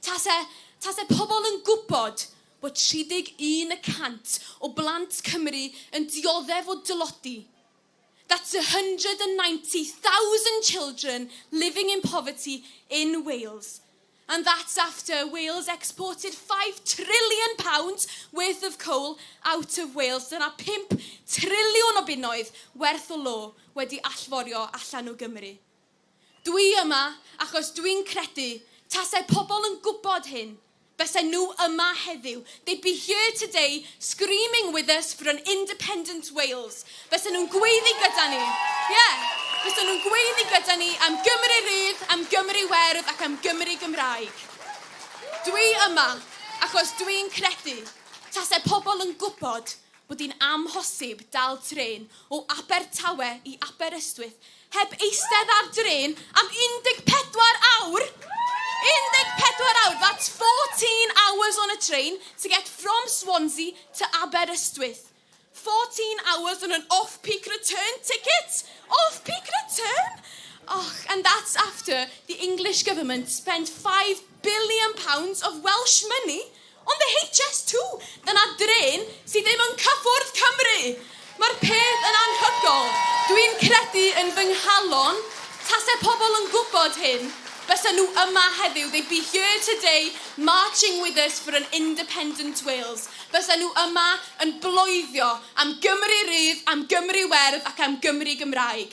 tase pobl yn gwybod bod 31% o blant Cymru yn dioddef o dylodi. That's 190,000 children living in poverty in Wales. And that's after Wales exported £5 trillion worth of coal out of Wales. Dyna 5 triliwn o bunnoedd werth o lo wedi allforio allan o Gymru. Dwi yma achos dwi'n credu tasau pobl yn gwybod hyn, bysen nhw yma heddiw. They'd be here today screaming with us for an independent Wales. Bysen nhw'n gweiddi gyda ni. Bysen nhw'n gweiddi gyda ni am Gymru Rydd, am Gymru Werdd ac am Gymru Gymraeg. Dwi yma achos dwi'n credu tasau pobl yn gwybod bod hi'n amhosib dal tren o Abertawe I Aberystwyth heb eistedd ar dren am 14 awr. 14 hours, that's 14 hours on a train to get from Swansea to Aberystwyth. 14 hours on an off-peak return ticket. Off-peak return? Oh, and that's after the English government spent £5 billion of Welsh money on the HS2. Dyna dren sydd ddim yn cyffwrdd Cymru. Mae'r peth yn anhygol. Dwi'n credu yn fy nghalon, tasau pobl yn gwybod hyn, bysen nhw yma heddiw. They'd be here today marching with us for an independent Wales. Bysen nhw yma yn bloeddio am Gymru Rydd, am Gymru Werdd ac am Gymru Gymraeg.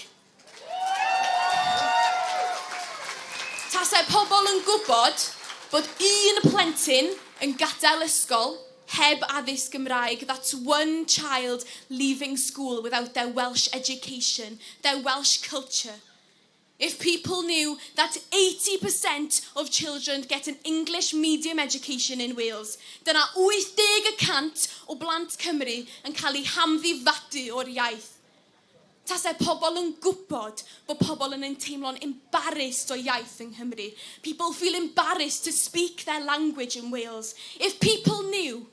Tasau pobl yn gwybod bod un plentyn yn gadael ysgol heb addysg Gymraeg. That's one child leaving school without their Welsh education, their Welsh culture. If people knew that 80% of children get an English medium education in Wales, dyna 80% o blant Cymru yn cael eu hamddi fatu o'r iaith. Tasau pobl yn gwybod bod pobl yn teimlo'n embarrassed o iaith yng Nghymru. People feel embarrassed to speak their language in Wales. If people knew,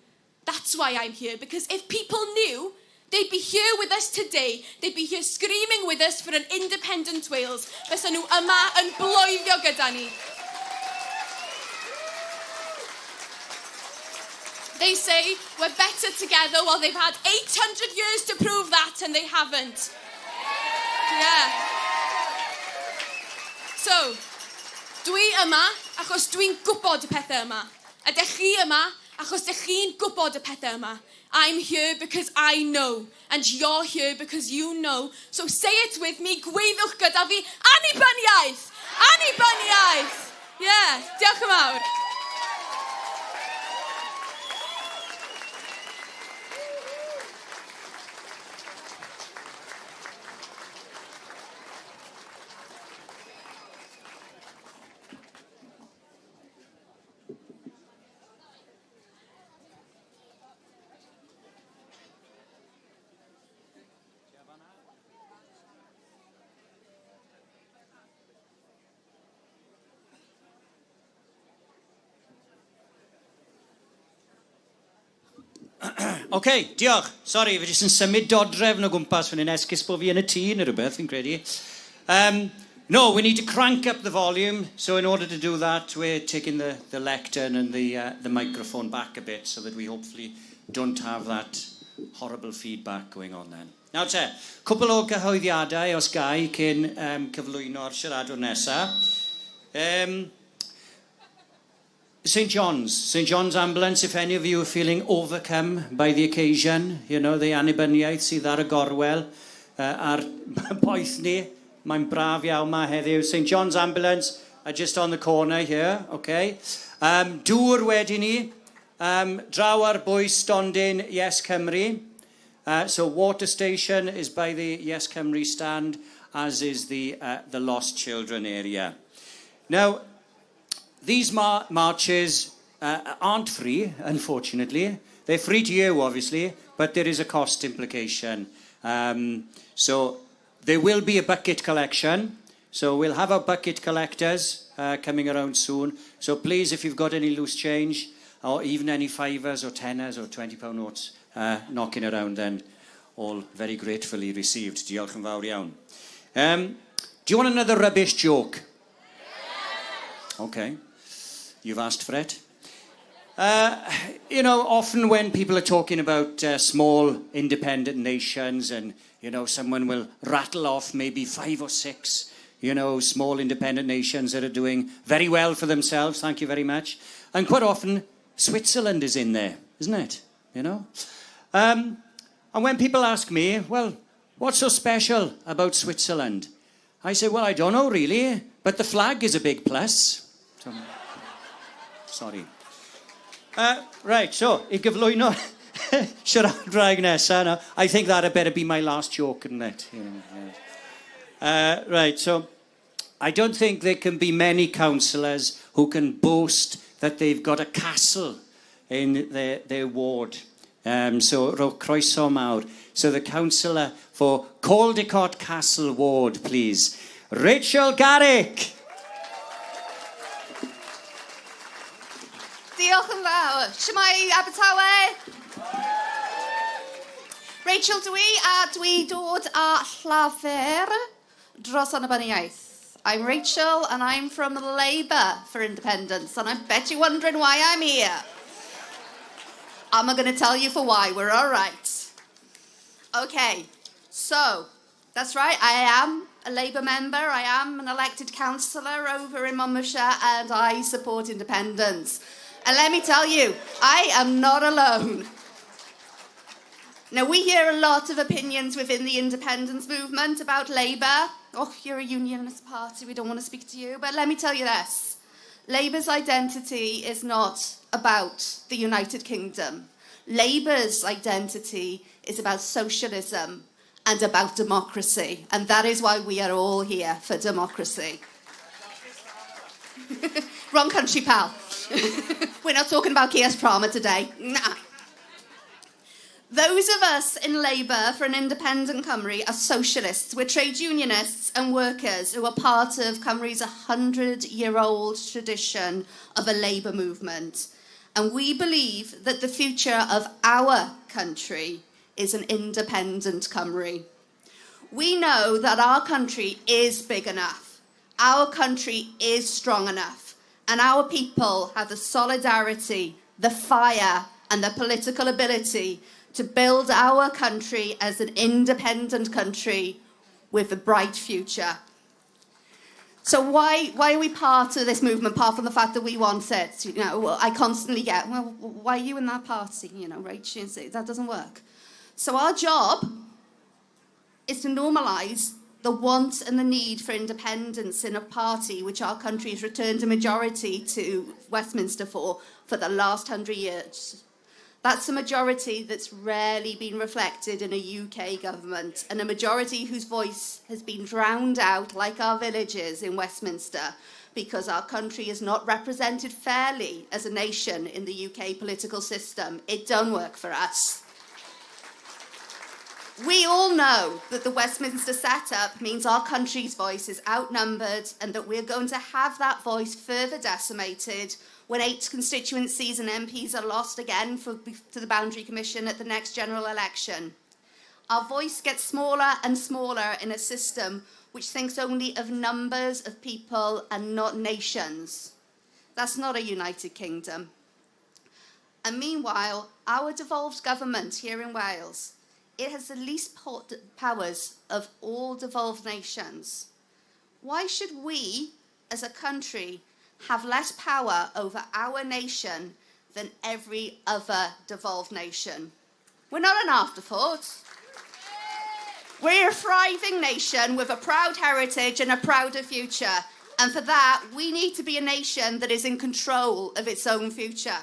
that's why I'm here, because if people knew, they'd be here with us today. They'd be here screaming with us for an independent Wales. Fysa nhw yma yn bloeddio gyda ni. They say we're better together. Well, they've had 800 years to prove that, and they haven't. Yeah. So, dwi yma achos dwi'n gwybod y pethau yma. Ydych chi yma achos ydych chi'n gwybod y pethau yma. I'm here because I know, and you're here because you know. So say it with me, gweithwch gyda fi, Annibyniaeth! Annibyniaeth! Yeah, diolch yn fawr. OK, diolch. Sori, fi jyst yn symud dodrefn o gwmpas fan hyn esgus bod fi yn y tŷ neu rhywbeth, fi'n credu. No, we need to crank up the volume. So in order to do that, we're taking the lectern and the microphone back a bit so that we hopefully don't have that horrible feedback going on then. Nawr te, cwbl o gyhoeddiadau os gai cyn cyflwyno'r siaradwr nesaf. St John's Ambulance, if any of you are feeling overcome by the occasion, you know, the Annibyniaeth sydd ar y gorwel ar poeth ni, mae'n braf iawn ma heddiw. St John's Ambulance are just on the corner here, okay? Dŵr wedi ni, draw ar bwys stondin YesCymru. So water station is by the YesCymru stand, as is the Lost Children area. Now, these marches aren't free, unfortunately. They're free to you, obviously, but there is a cost implication. So there will be a bucket collection. So we'll have our bucket collectors coming around soon. So please, if you've got any loose change, or even any fivers or tenors or £20 notes knocking around, then all very gratefully received. Diolch yn fawr iawn. Do you want another rubbish joke? Okay. You've asked for it. You know, often when people are talking about small independent nations and, you know, someone will rattle off maybe 5 or 6, you know, small independent nations that are doing very well for themselves, thank you very much. And quite often, Switzerland is in there, isn't it? You know? And when people ask me, well, what's so special about Switzerland? I say, well, I don't know really, but the flag is a big plus. So, sorry. Right, so, I gyflwyno siaradwraig nesaf. Now, I think that had better be my last joke, isn't it? You know, yes. Right, so, I don't think there can be many councillors who can boast that they've got a castle in their ward. So, ro croeso mawr. So, the councillor for Caldicot Castle Ward, please. Rachel Garrick. Diolch yn fawr. Shwmai Abertawe? Rachel dwi, a dwi dod a llafer dros Annibyniaeth. I'm Rachel and I'm from Labour for Independence, and I bet you're wondering why I'm here. I'm going to tell you for why. We're all right. Okay, so that's right. I am a Labour member. I am an elected councillor over in Monmouthshire, and I support independence. And let me tell you, I am not alone. Now, we hear a lot of opinions within the independence movement about Labour, oh, you're a unionist party, we don't want to speak to you. But let me tell you this. Labour's identity is not about the United Kingdom. Labour's identity is about socialism and about democracy. And that is why we are all here, for democracy. Wrong country, pal. We're not talking about Keir Starmer today. Nah. Those of us in Labour for an independent Cymru are socialists. We're trade unionists and workers who are part of Cymru's 100-year-old tradition of a labour movement. And we believe that the future of our country is an independent Cymru. We know that our country is big enough. Our country is strong enough. And our people have the solidarity, the fire, and the political ability to build our country as an independent country with a bright future. So why are we part of this movement, apart from the fact that we want it? You know, I constantly get, well, why are you in that party? You know, Rach, that doesn't work. So our job is to normalise the want and the need for independence in a party which our country has returned a majority to Westminster for the last 100 years. That's a majority that's rarely been reflected in a UK government, and a majority whose voice has been drowned out, like our villages in Westminster, because our country is not represented fairly as a nation in the UK political system. It don't work for us. We all know that the Westminster setup means our country's voice is outnumbered and that we're going to have that voice further decimated when 8 constituencies and MPs are lost again to the Boundary Commission at the next general election. Our voice gets smaller and smaller in a system which thinks only of numbers of people and not nations. That's not a United Kingdom. And meanwhile, our devolved government here in Wales, it has the least powers of all devolved nations. Why should we, as a country, have less power over our nation than every other devolved nation? We're not an afterthought. We're a thriving nation with a proud heritage and a prouder future. And for that, we need to be a nation that is in control of its own future.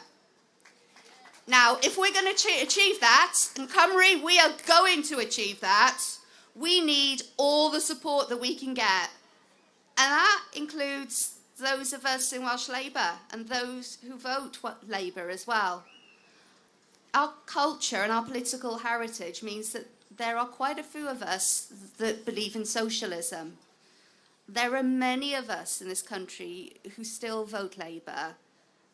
Now, if we're going to achieve that, in Cymru, we are going to achieve that, we need all the support that we can get. And that includes those of us in Welsh Labour and those who vote Labour as well. Our culture and our political heritage means that there are quite a few of us that believe in socialism. There are many of us in this country who still vote Labour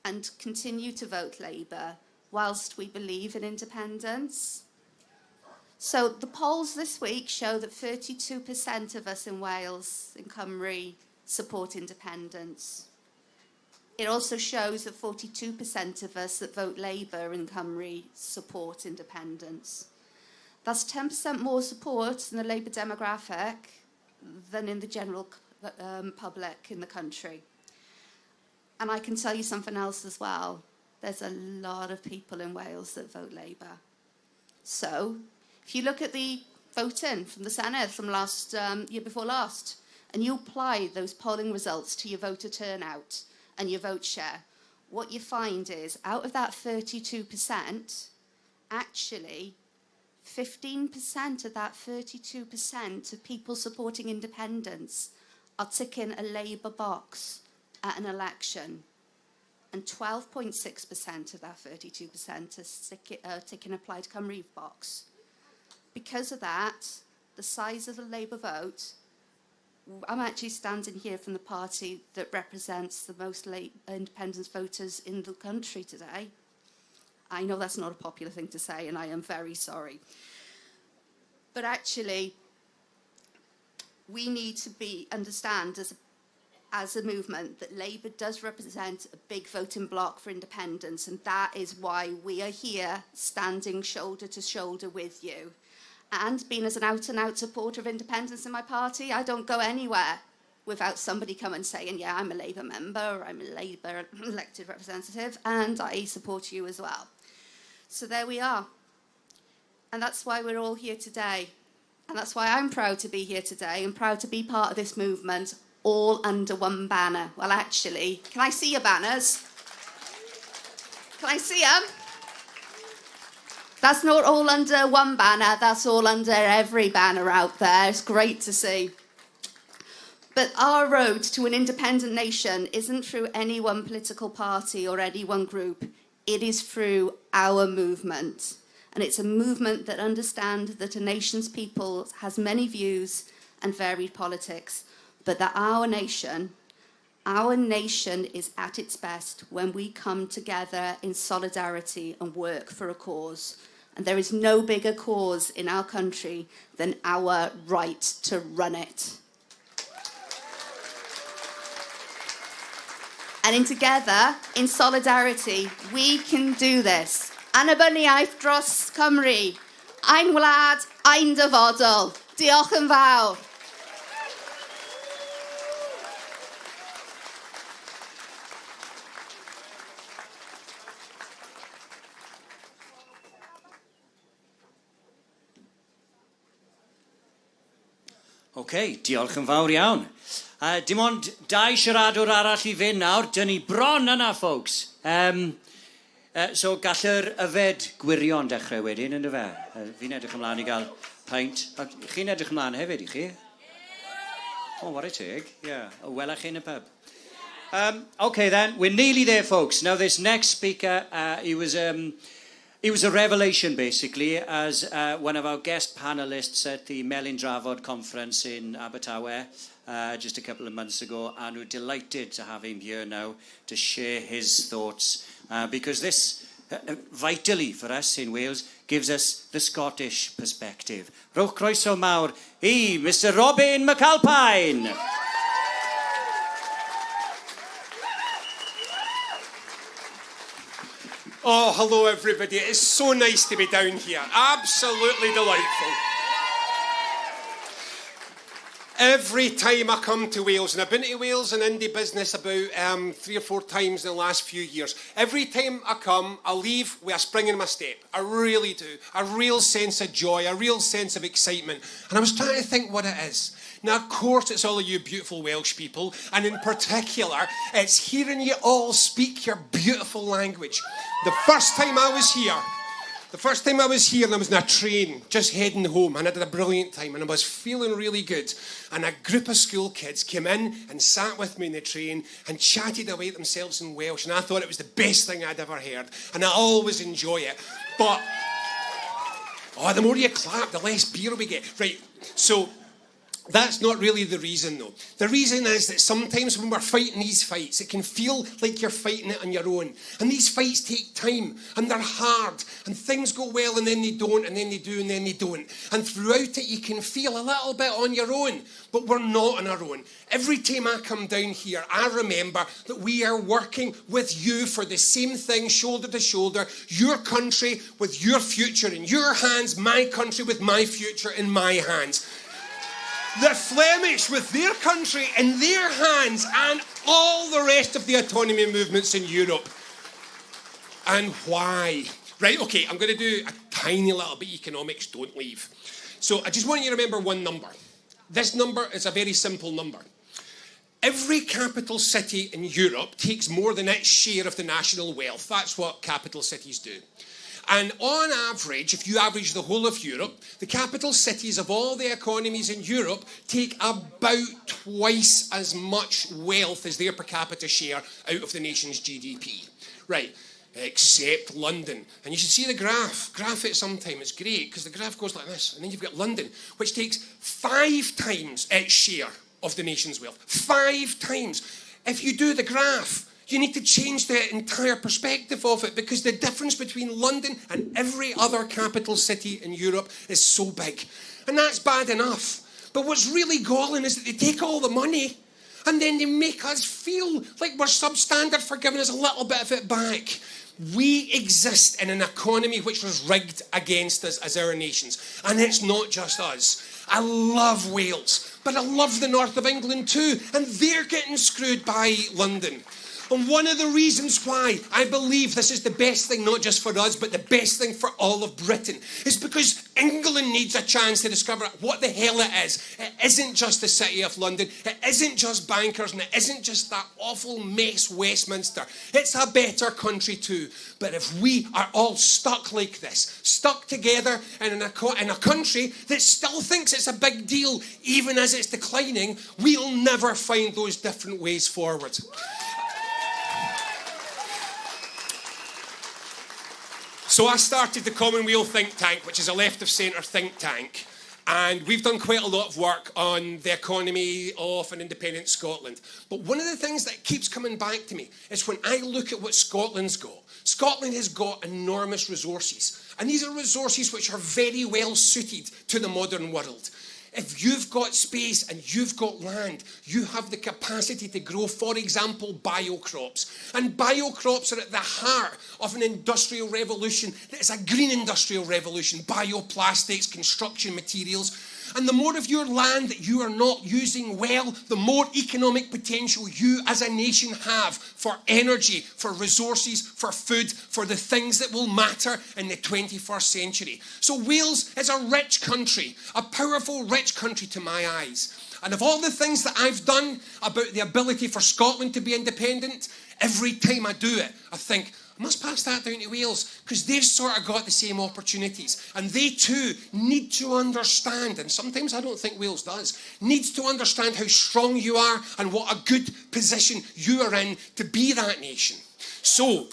and continue to vote Labour whilst we believe in independence. So the polls this week show that 32% of us in Wales, in Cymru, support independence. It also shows that 42% of us that vote Labour in Cymru support independence. That's 10% more support in the Labour demographic than in the general public in the country. And I can tell you something else as well. There's a lot of people in Wales that vote Labour. So, if you look at the voting from the Senedd from year before last, and you apply those polling results to your voter turnout and your vote share, what you find is, out of that 32%, actually, 15% of that 32% of people supporting independence are ticking a Labour box at an election. And 12.6% of that 32% are ticking a Plaid Cymru box. Because of that, the size of the Labour vote, I'm actually standing here from the party that represents the most independence voters in the country today. I know that's not a popular thing to say, and I am very sorry. But actually, we need to understand as a movement that Labour does represent a big voting bloc for independence, and that is why we are here standing shoulder to shoulder with you. And being as an out-and-out supporter of independence in my party, I don't go anywhere without somebody coming and saying, yeah, I'm a Labour member, or I'm a Labour elected representative, and I support you as well. So there we are. And that's why we're all here today. And that's why I'm proud to be here today and proud to be part of this movement, all under one banner. Well, actually, can I see your banners? Can I see them? That's not all under one banner, that's all under every banner out there. It's great to see. But our road to an independent nation isn't through any one political party or any one group. It is through our movement. And it's a movement that understands that a nation's people has many views and varied politics, but that our nation is at its best when we come together in solidarity and work for a cause. And there is no bigger cause in our country than our right to run it. And together, in solidarity, we can do this. Annibyniaeth dros Cymru. Ein wlad, ein dyfodol. Diolch yn fawr. OK, diolch yn fawr iawn. Dim ond 2 siaradwr arall I fynd nawr. Dyn ni bron yna, folks. So gall yr yfed gwirion dechrau wedyn, ynddo fe? Fi'n edrych ymlaen I gael paint. Chi'n edrych ymlaen hefyd, I chi? Oh, what a teg. Yeah, welach in y pub. OK then, we're nearly there, folks. Now this next speaker, he was a revelation, basically, as one of our guest panelists at the Melyn Drafod conference in Abertawe just a couple of months ago, and we're delighted to have him here now to share his thoughts, because this, vitally for us in Wales, gives us the Scottish perspective. Rowch croeso mawr I Mr. Robin McAlpine. Oh, hello everybody. It's so nice to be down here. Absolutely delightful. Every time I come to Wales, and I've been to Wales and indie business about 3 or 4 times in the last few years, every time I come, I leave with a spring in my step. I really do. A real sense of joy, a real sense of excitement. And I was trying to think what it is. Now, of course, it's all of you beautiful Welsh people, and in particular, it's hearing you all speak your beautiful language. The first time I was here, and I was in a train just heading home, and I did a brilliant time, and I was feeling really good. And a group of school kids came in and sat with me in the train and chatted away to themselves in Welsh, and I thought it was the best thing I'd ever heard, and I always enjoy it. But, the more you clap, the less beer we get. Right, so that's not really the reason, though. The reason is that sometimes when we're fighting these fights, it can feel like you're fighting it on your own. And these fights take time, and they're hard, and things go well, and then they don't, and then they do, and then they don't. And throughout it, you can feel a little bit on your own, but we're not on our own. Every time I come down here, I remember that we are working with you for the same thing, shoulder to shoulder, your country with your future in your hands, my country with my future in my hands. The Flemish with their country in their hands, and all the rest of the autonomy movements in Europe. And why? Right, okay, I'm going to do a tiny little bit of economics, don't leave. So I just want you to remember one number. This number is a very simple number. Every capital city in Europe takes more than its share of the national wealth. That's what capital cities do. And on average, if you average the whole of Europe, the capital cities of all the economies in Europe take about twice as much wealth as their per capita share out of the nation's GDP. Right, except London. And you should see the graph. Graph it sometime. It's great because the graph goes like this. And then you've got London, which takes 5 times its share of the nation's wealth. 5 times. If you do the graph, you need to change the entire perspective of it, because the difference between London and every other capital city in Europe is so big. And that's bad enough. But what's really galling is that they take all the money and then they make us feel like we're substandard for giving us a little bit of it back. We exist in an economy which was rigged against us as our nations. And it's not just us. I love Wales, but I love the north of England too. And they're getting screwed by London. And one of the reasons why I believe this is the best thing, not just for us, but the best thing for all of Britain, is because England needs a chance to discover what the hell it is. It isn't just the City of London. It isn't just bankers, and it isn't just that awful mess Westminster. It's a better country too. But if we are all stuck like this, stuck together and in a country that still thinks it's a big deal, even as it's declining, we'll never find those different ways forward. So I started the Commonweal think tank, which is a left-of-centre think tank. And we've done quite a lot of work on the economy of an independent Scotland. But one of the things that keeps coming back to me is when I look at what Scotland's got. Scotland has got enormous resources. And these are resources which are very well suited to the modern world. If you've got space and you've got land, you have the capacity to grow, for example, biocrops. And biocrops are at the heart of an industrial revolution that is a green industrial revolution. Bioplastics, construction materials. And the more of your land that you are not using well, the more economic potential you as a nation have for energy, for resources, for food, for the things that will matter in the 21st century. So Wales is a rich country, a powerful, rich country to my eyes. And of all the things that I've done about the ability for Scotland to be independent, every time I do it, I think, I must pass that down to Wales, because they've sort of got the same opportunities. And they too need to understand, and sometimes I don't think Wales does, needs to understand how strong you are and what a good position you are in to be that nation. So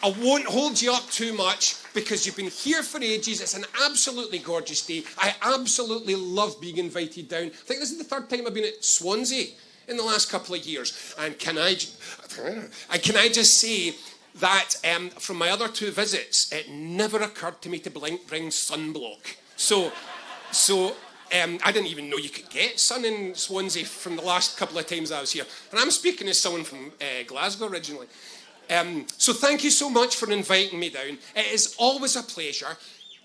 I won't hold you up too much, because you've been here for ages. It's an absolutely gorgeous day. I absolutely love being invited down. I think this is the third time I've been at Swansea in the last couple of years. And can I just say that from my other two visits, it never occurred to me to bring sunblock. So I didn't even know you could get sun in Swansea from the last couple of times I was here. And I'm speaking as someone from Glasgow originally. So thank you so much for inviting me down. It is always a pleasure.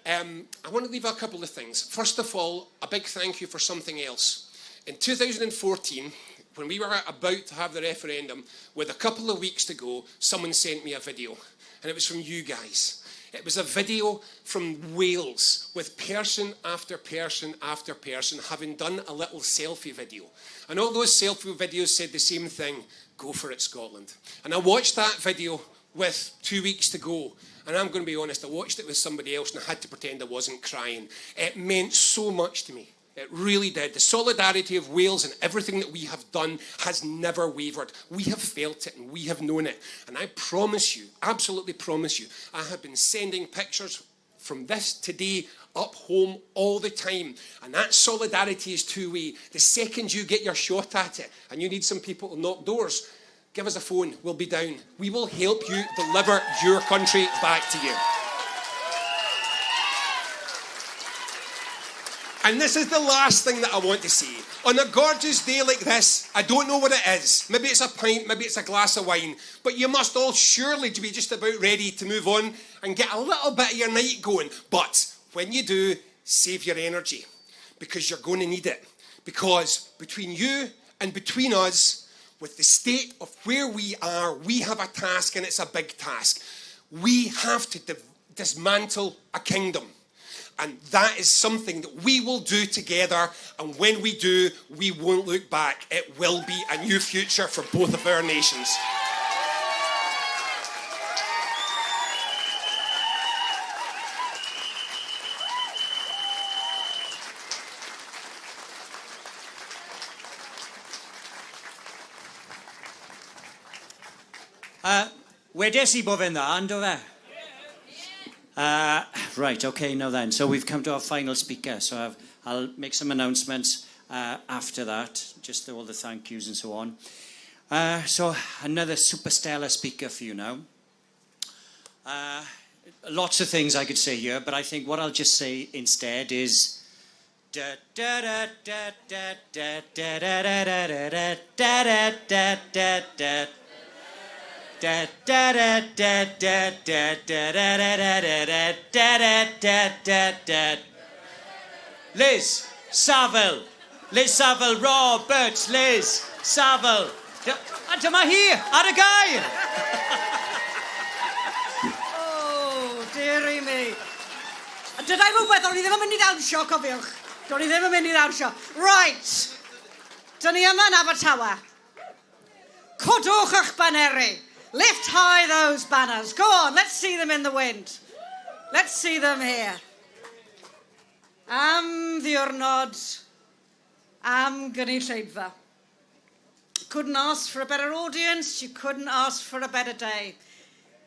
I want to leave a couple of things. First of all, a big thank you for something else. In 2014, when we were about to have the referendum, with a couple of weeks to go, someone sent me a video. And it was from you guys. It was a video from Wales with person after person after person having done a little selfie video. And all those selfie videos said the same thing: go for it, Scotland. And I watched that video with 2 weeks to go. And I'm going to be honest, I watched it with somebody else and I had to pretend I wasn't crying. It meant so much to me. It really did. The solidarity of Wales and everything that we have done has never wavered. We have felt it and we have known it. And I promise you, absolutely promise you, I have been sending pictures from this today up home all the time. And that solidarity is two-way. The second you get your shot at it and you need some people to knock doors, give us a phone. We'll be down. We will help you deliver your country back to you. And this is the last thing that I want to say. On a gorgeous day like this, I don't know what it is. Maybe it's a pint, maybe it's a glass of wine. But you must all surely be just about ready to move on and get a little bit of your night going. But when you do, save your energy, because you're going to need it. Because between you and between us, with the state of where we are, we have a task, and it's a big task. We have to dismantle a kingdom. And that is something that we will do together. And when we do, we won't look back. It will be a new future for both of our nations. Wedes I bod fe'n dda, ynddo fe? Right, okay, now then. So we've come to our final speaker. So I'll make some announcements after that, just all the thank yous and so on. So another super stellar speaker for you now. Lots of things I could say here, but I think what I'll just say instead is Liz Saville Roberts, Liz Saville. A dyma hi, ar y gair. Oh, dearie me. Dydau rhywbeth, o'n i ddim yn mynd i ddawnsio, cofiwch. O'n i ddim yn mynd i ddawnsio. Right. Dyn ni yma yn Abertawe. Codwch eich baneri. Lift high those banners. Go on, let's see them in the wind. Let's see them here. Am ddiwrnod, am gynulleidfa. Couldn't ask for a better audience, you couldn't ask for a better day.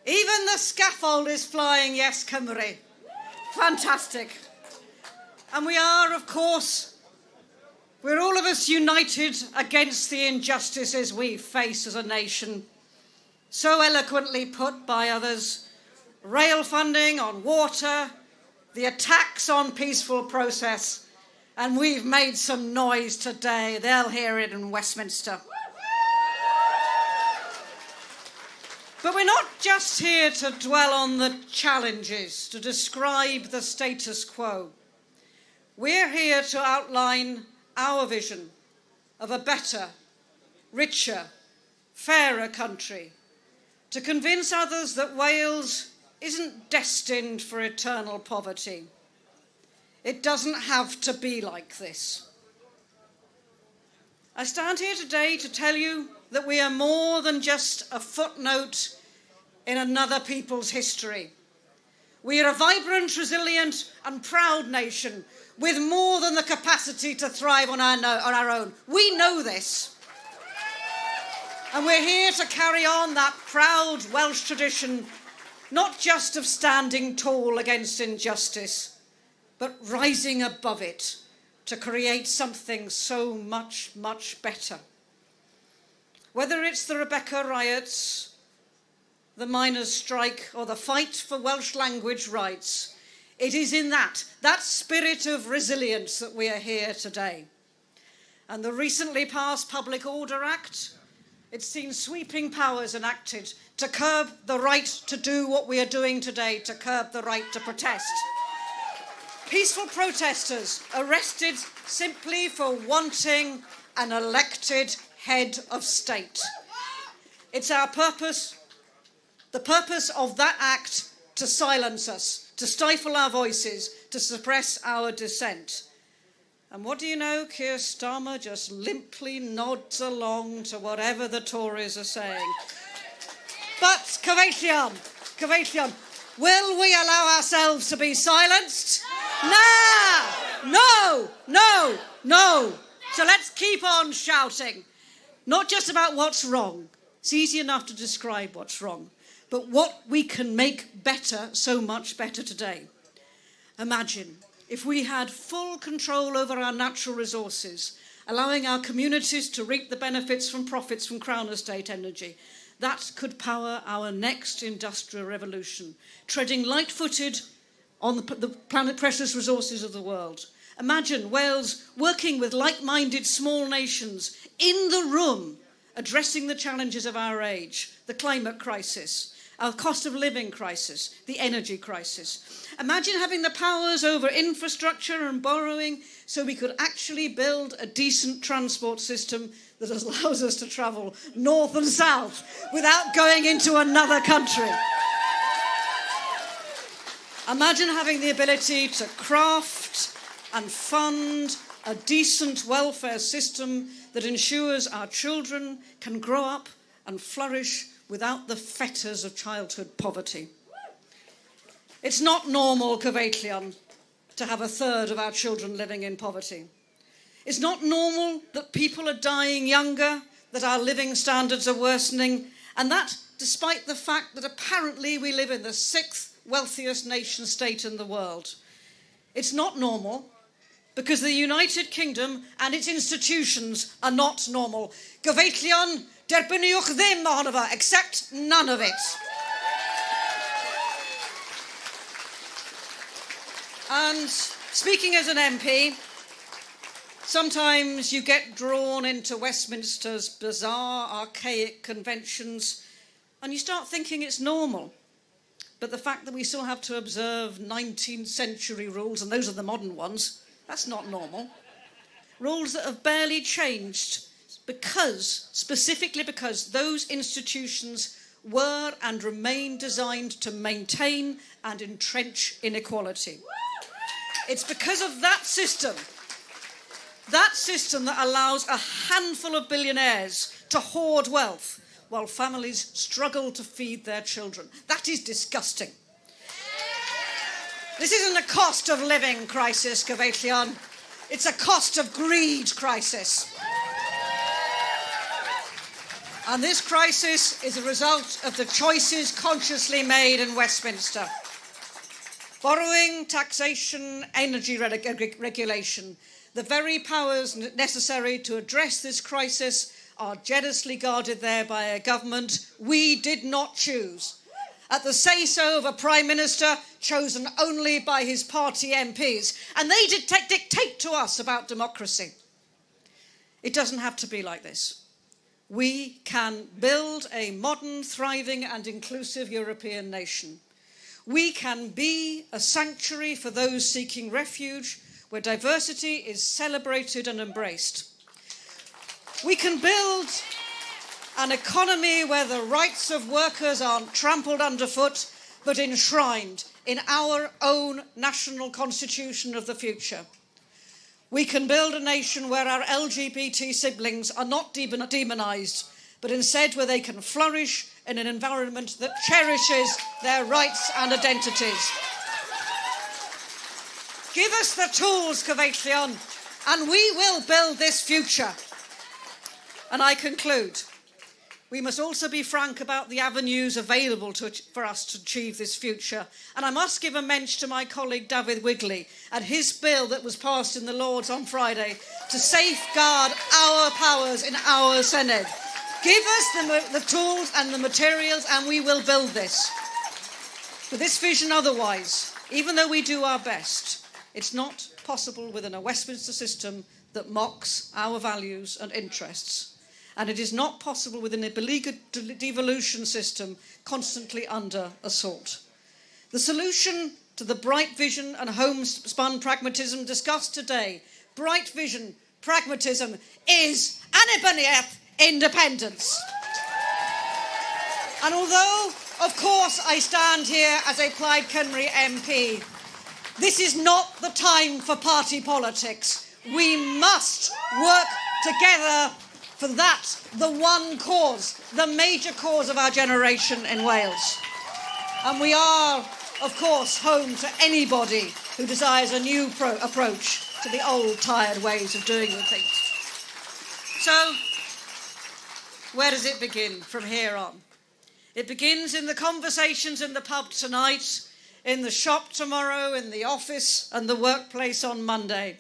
Even the scaffold is flying YesCymru. Fantastic. And we are, of course, we're all of us united against the injustices we face as a nation. So eloquently put by others. Rail funding on water, the attacks on peaceful process, and we've made some noise today. They'll hear it in Westminster. But we're not just here to dwell on the challenges, to describe the status quo. We're here to outline our vision of a better, richer, fairer country, to convince others that Wales isn't destined for eternal poverty. It doesn't have to be like this. I stand here today to tell you that we are more than just a footnote in another people's history. We are a vibrant, resilient and proud nation with more than the capacity to thrive on our own. We know this. And we're here to carry on that proud Welsh tradition, not just of standing tall against injustice, but rising above it to create something so much, much better. Whether it's the Rebecca riots, the miners' strike, or the fight for Welsh language rights, it is in that spirit of resilience that we are here today. And the recently passed Public Order Act, it's seen sweeping powers enacted to curb the right to do what we are doing today, to curb the right to protest. Peaceful protesters arrested simply for wanting an elected head of state. It's our purpose, the purpose of that act, to silence us, to stifle our voices, to suppress our dissent. And what do you know? Keir Starmer just limply nods along to whatever the Tories are saying. But, Cyfeillion, will we allow ourselves to be silenced? No. So let's keep on shouting. Not just about what's wrong. It's easy enough to describe what's wrong. But what we can make better, so much better today. Imagine if we had full control over our natural resources, allowing our communities to reap the benefits from profits from Crown Estate energy. That could power our next industrial revolution, treading light-footed on the planet precious resources of the world. Imagine Wales working with like-minded small nations in the room, addressing the challenges of our age, the climate crisis, our cost of living crisis, the energy crisis. Imagine having the powers over infrastructure and borrowing so we could actually build a decent transport system that allows us to travel north and south without going into another country. Imagine having the ability to craft and fund a decent welfare system that ensures our children can grow up and flourish without the fetters of childhood poverty. It's not normal, Cyfeillion, to have a third of our children living in poverty. It's not normal that people are dying younger, that our living standards are worsening, and that despite the fact that apparently we live in the 6th wealthiest nation state in the world. It's not normal because the United Kingdom and its institutions are not normal. Cyfeillion, derbynwch ddim ohono fe, accept none of it. And speaking as an MP, sometimes you get drawn into Westminster's bizarre, archaic conventions and you start thinking it's normal. But the fact that we still have to observe 19th century rules, and those are the modern ones, that's not normal. Rules that have barely changed specifically because those institutions were and remain designed to maintain and entrench inequality. It's because of that system that allows a handful of billionaires to hoard wealth while families struggle to feed their children. That is disgusting. This isn't a cost of living crisis, Gyfeillion. It's a cost of greed crisis. And this crisis is a result of the choices consciously made in Westminster. Borrowing, taxation, energy regulation, the very powers necessary to address this crisis are jealously guarded there by a government we did not choose, at the say-so of a Prime Minister chosen only by his party MPs, and they dictate to us about democracy. It doesn't have to be like this. We can build a modern, thriving and inclusive European nation. We can be a sanctuary for those seeking refuge, where diversity is celebrated and embraced. We can build an economy where the rights of workers aren't trampled underfoot, but enshrined in our own national constitution of the future. We can build a nation where our LGBT siblings are not demonised, but instead where they can flourish in an environment that cherishes their rights and identities. Give us the tools, Gyfeillion, and we will build this future. And I conclude, we must also be frank about the avenues available for us to achieve this future. And I must give a mention to my colleague David Wigley and his bill that was passed in the Lords on Friday to safeguard our powers in our Senedd. Give us the tools and the materials and we will build this. With this vision otherwise, even though we do our best, it's not possible within a Westminster system that mocks our values and interests. And it is not possible within a beleaguered devolution system constantly under assault. The solution to the bright vision and homespun pragmatism discussed today, bright vision, pragmatism, is Annibyniaeth independence. And although, of course, I stand here as a Plaid Cymru MP, this is not the time for party politics. We must work together for that, the one cause, the major cause of our generation in Wales. And we are, of course, home to anybody who desires a new approach to the old, tired ways of doing things. So, where does it begin from here on? It begins in the conversations in the pub tonight, in the shop tomorrow, in the office and the workplace on Monday.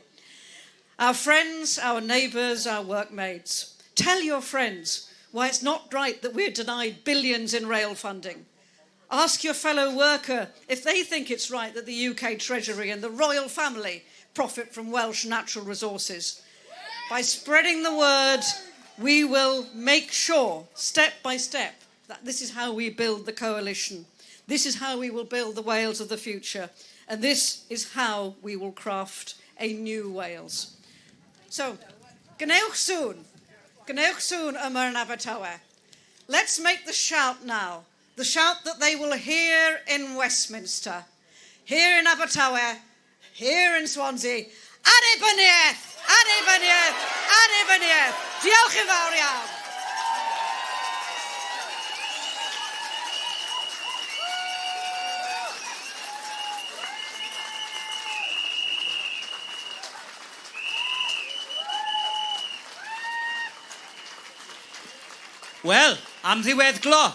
Our friends, our neighbours, our workmates. Tell your friends why it's not right that we're denied billions in rail funding. Ask your fellow worker if they think it's right that the UK Treasury and the royal family profit from Welsh natural resources. By spreading the word, we will make sure, step by step, that this is how we build the coalition. This is how we will build the Wales of the future. And this is how we will craft a new Wales. So, gwnewch sŵn yma yn Abertawe. Let's make the shout now. The shout that they will hear in Westminster, here in Abertawe, here in Swansea. Annibyniaeth! Annibyniaeth! Annibyniaeth! Diolch yn fawr iawn. Wel, am ddiweddglo.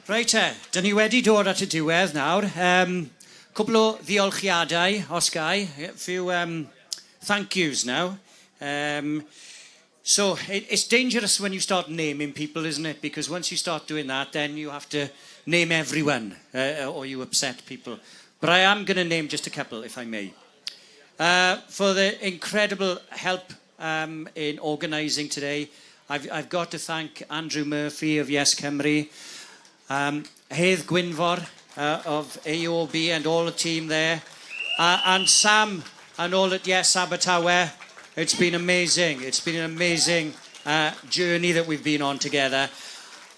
Reit dyn ni wedi dod at y diwedd nawr. Cwbl o ddiolchiadau, os gai. A few thank yous now. So it's dangerous when you start naming people, isn't it? Because once you start doing that, then you have to name everyone, or you upset people. But I am going to name just a couple, if I may. For the incredible help in organising today, I've got to thank Andrew Murphy of YesCymru, Hedd Gwynfor of AUOB and all the team there, and Sam and all at Yes Abertawe. It's been amazing. It's been an amazing journey that we've been on together.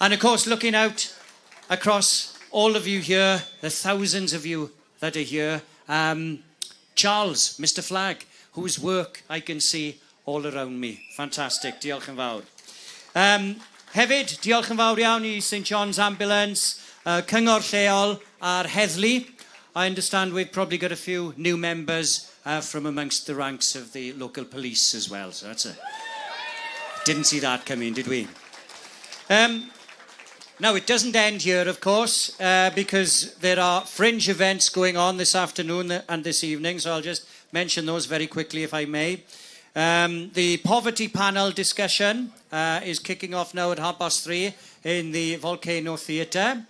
And of course, looking out across all of you here, the thousands of you that are here, Charles, Mr. Flag, whose work I can see all around me. Fantastic, diolch yn fawr. Hefyd, diolch yn fawr iawn I St John's Ambulance, Cyngor Lleol a'r Heddlu. I understand we've probably got a few new members from amongst the ranks of the local police as well. So that's didn't see that coming, did we? Now, it doesn't end here, of course, because there are fringe events going on this afternoon and this evening, so I'll just mention those very quickly, if I may. The poverty panel discussion is kicking off now at 3:30 in the Volcano Theatre.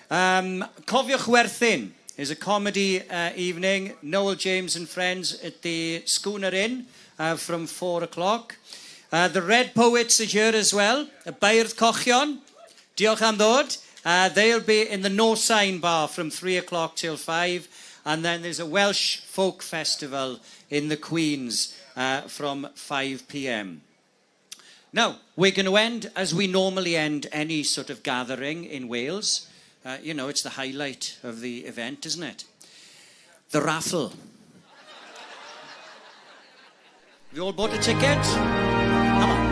Cofiwch Werthin is a comedy evening. Noel James and friends at the Schooner Inn from 4 o'clock. The Red Poets are here as well. Y Beirdd Cochion. Diolch am ddod. They'll be in the No Sign Bar from 3 o'clock till 5. And then there's a Welsh Folk Festival in the Queen's from 5 p.m. Now, we're going to end as we normally end any sort of gathering in Wales. You know, it's the highlight of the event, isn't it? The Raffle. Have you all bought a ticket? Come on.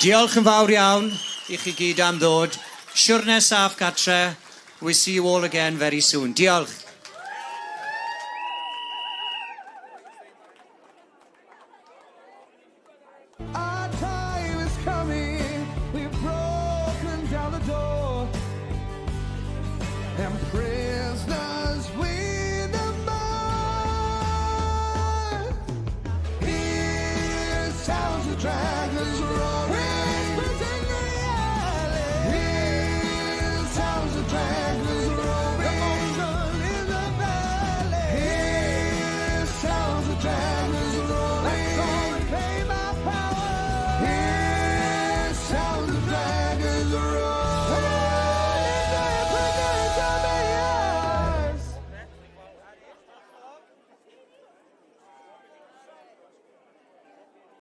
Diolch yn fawr iawn I chi gyd am ddod. Siwrne saff gatre. We see you all again very soon. Diolch. Our time is coming. We've broken down the door and prayed.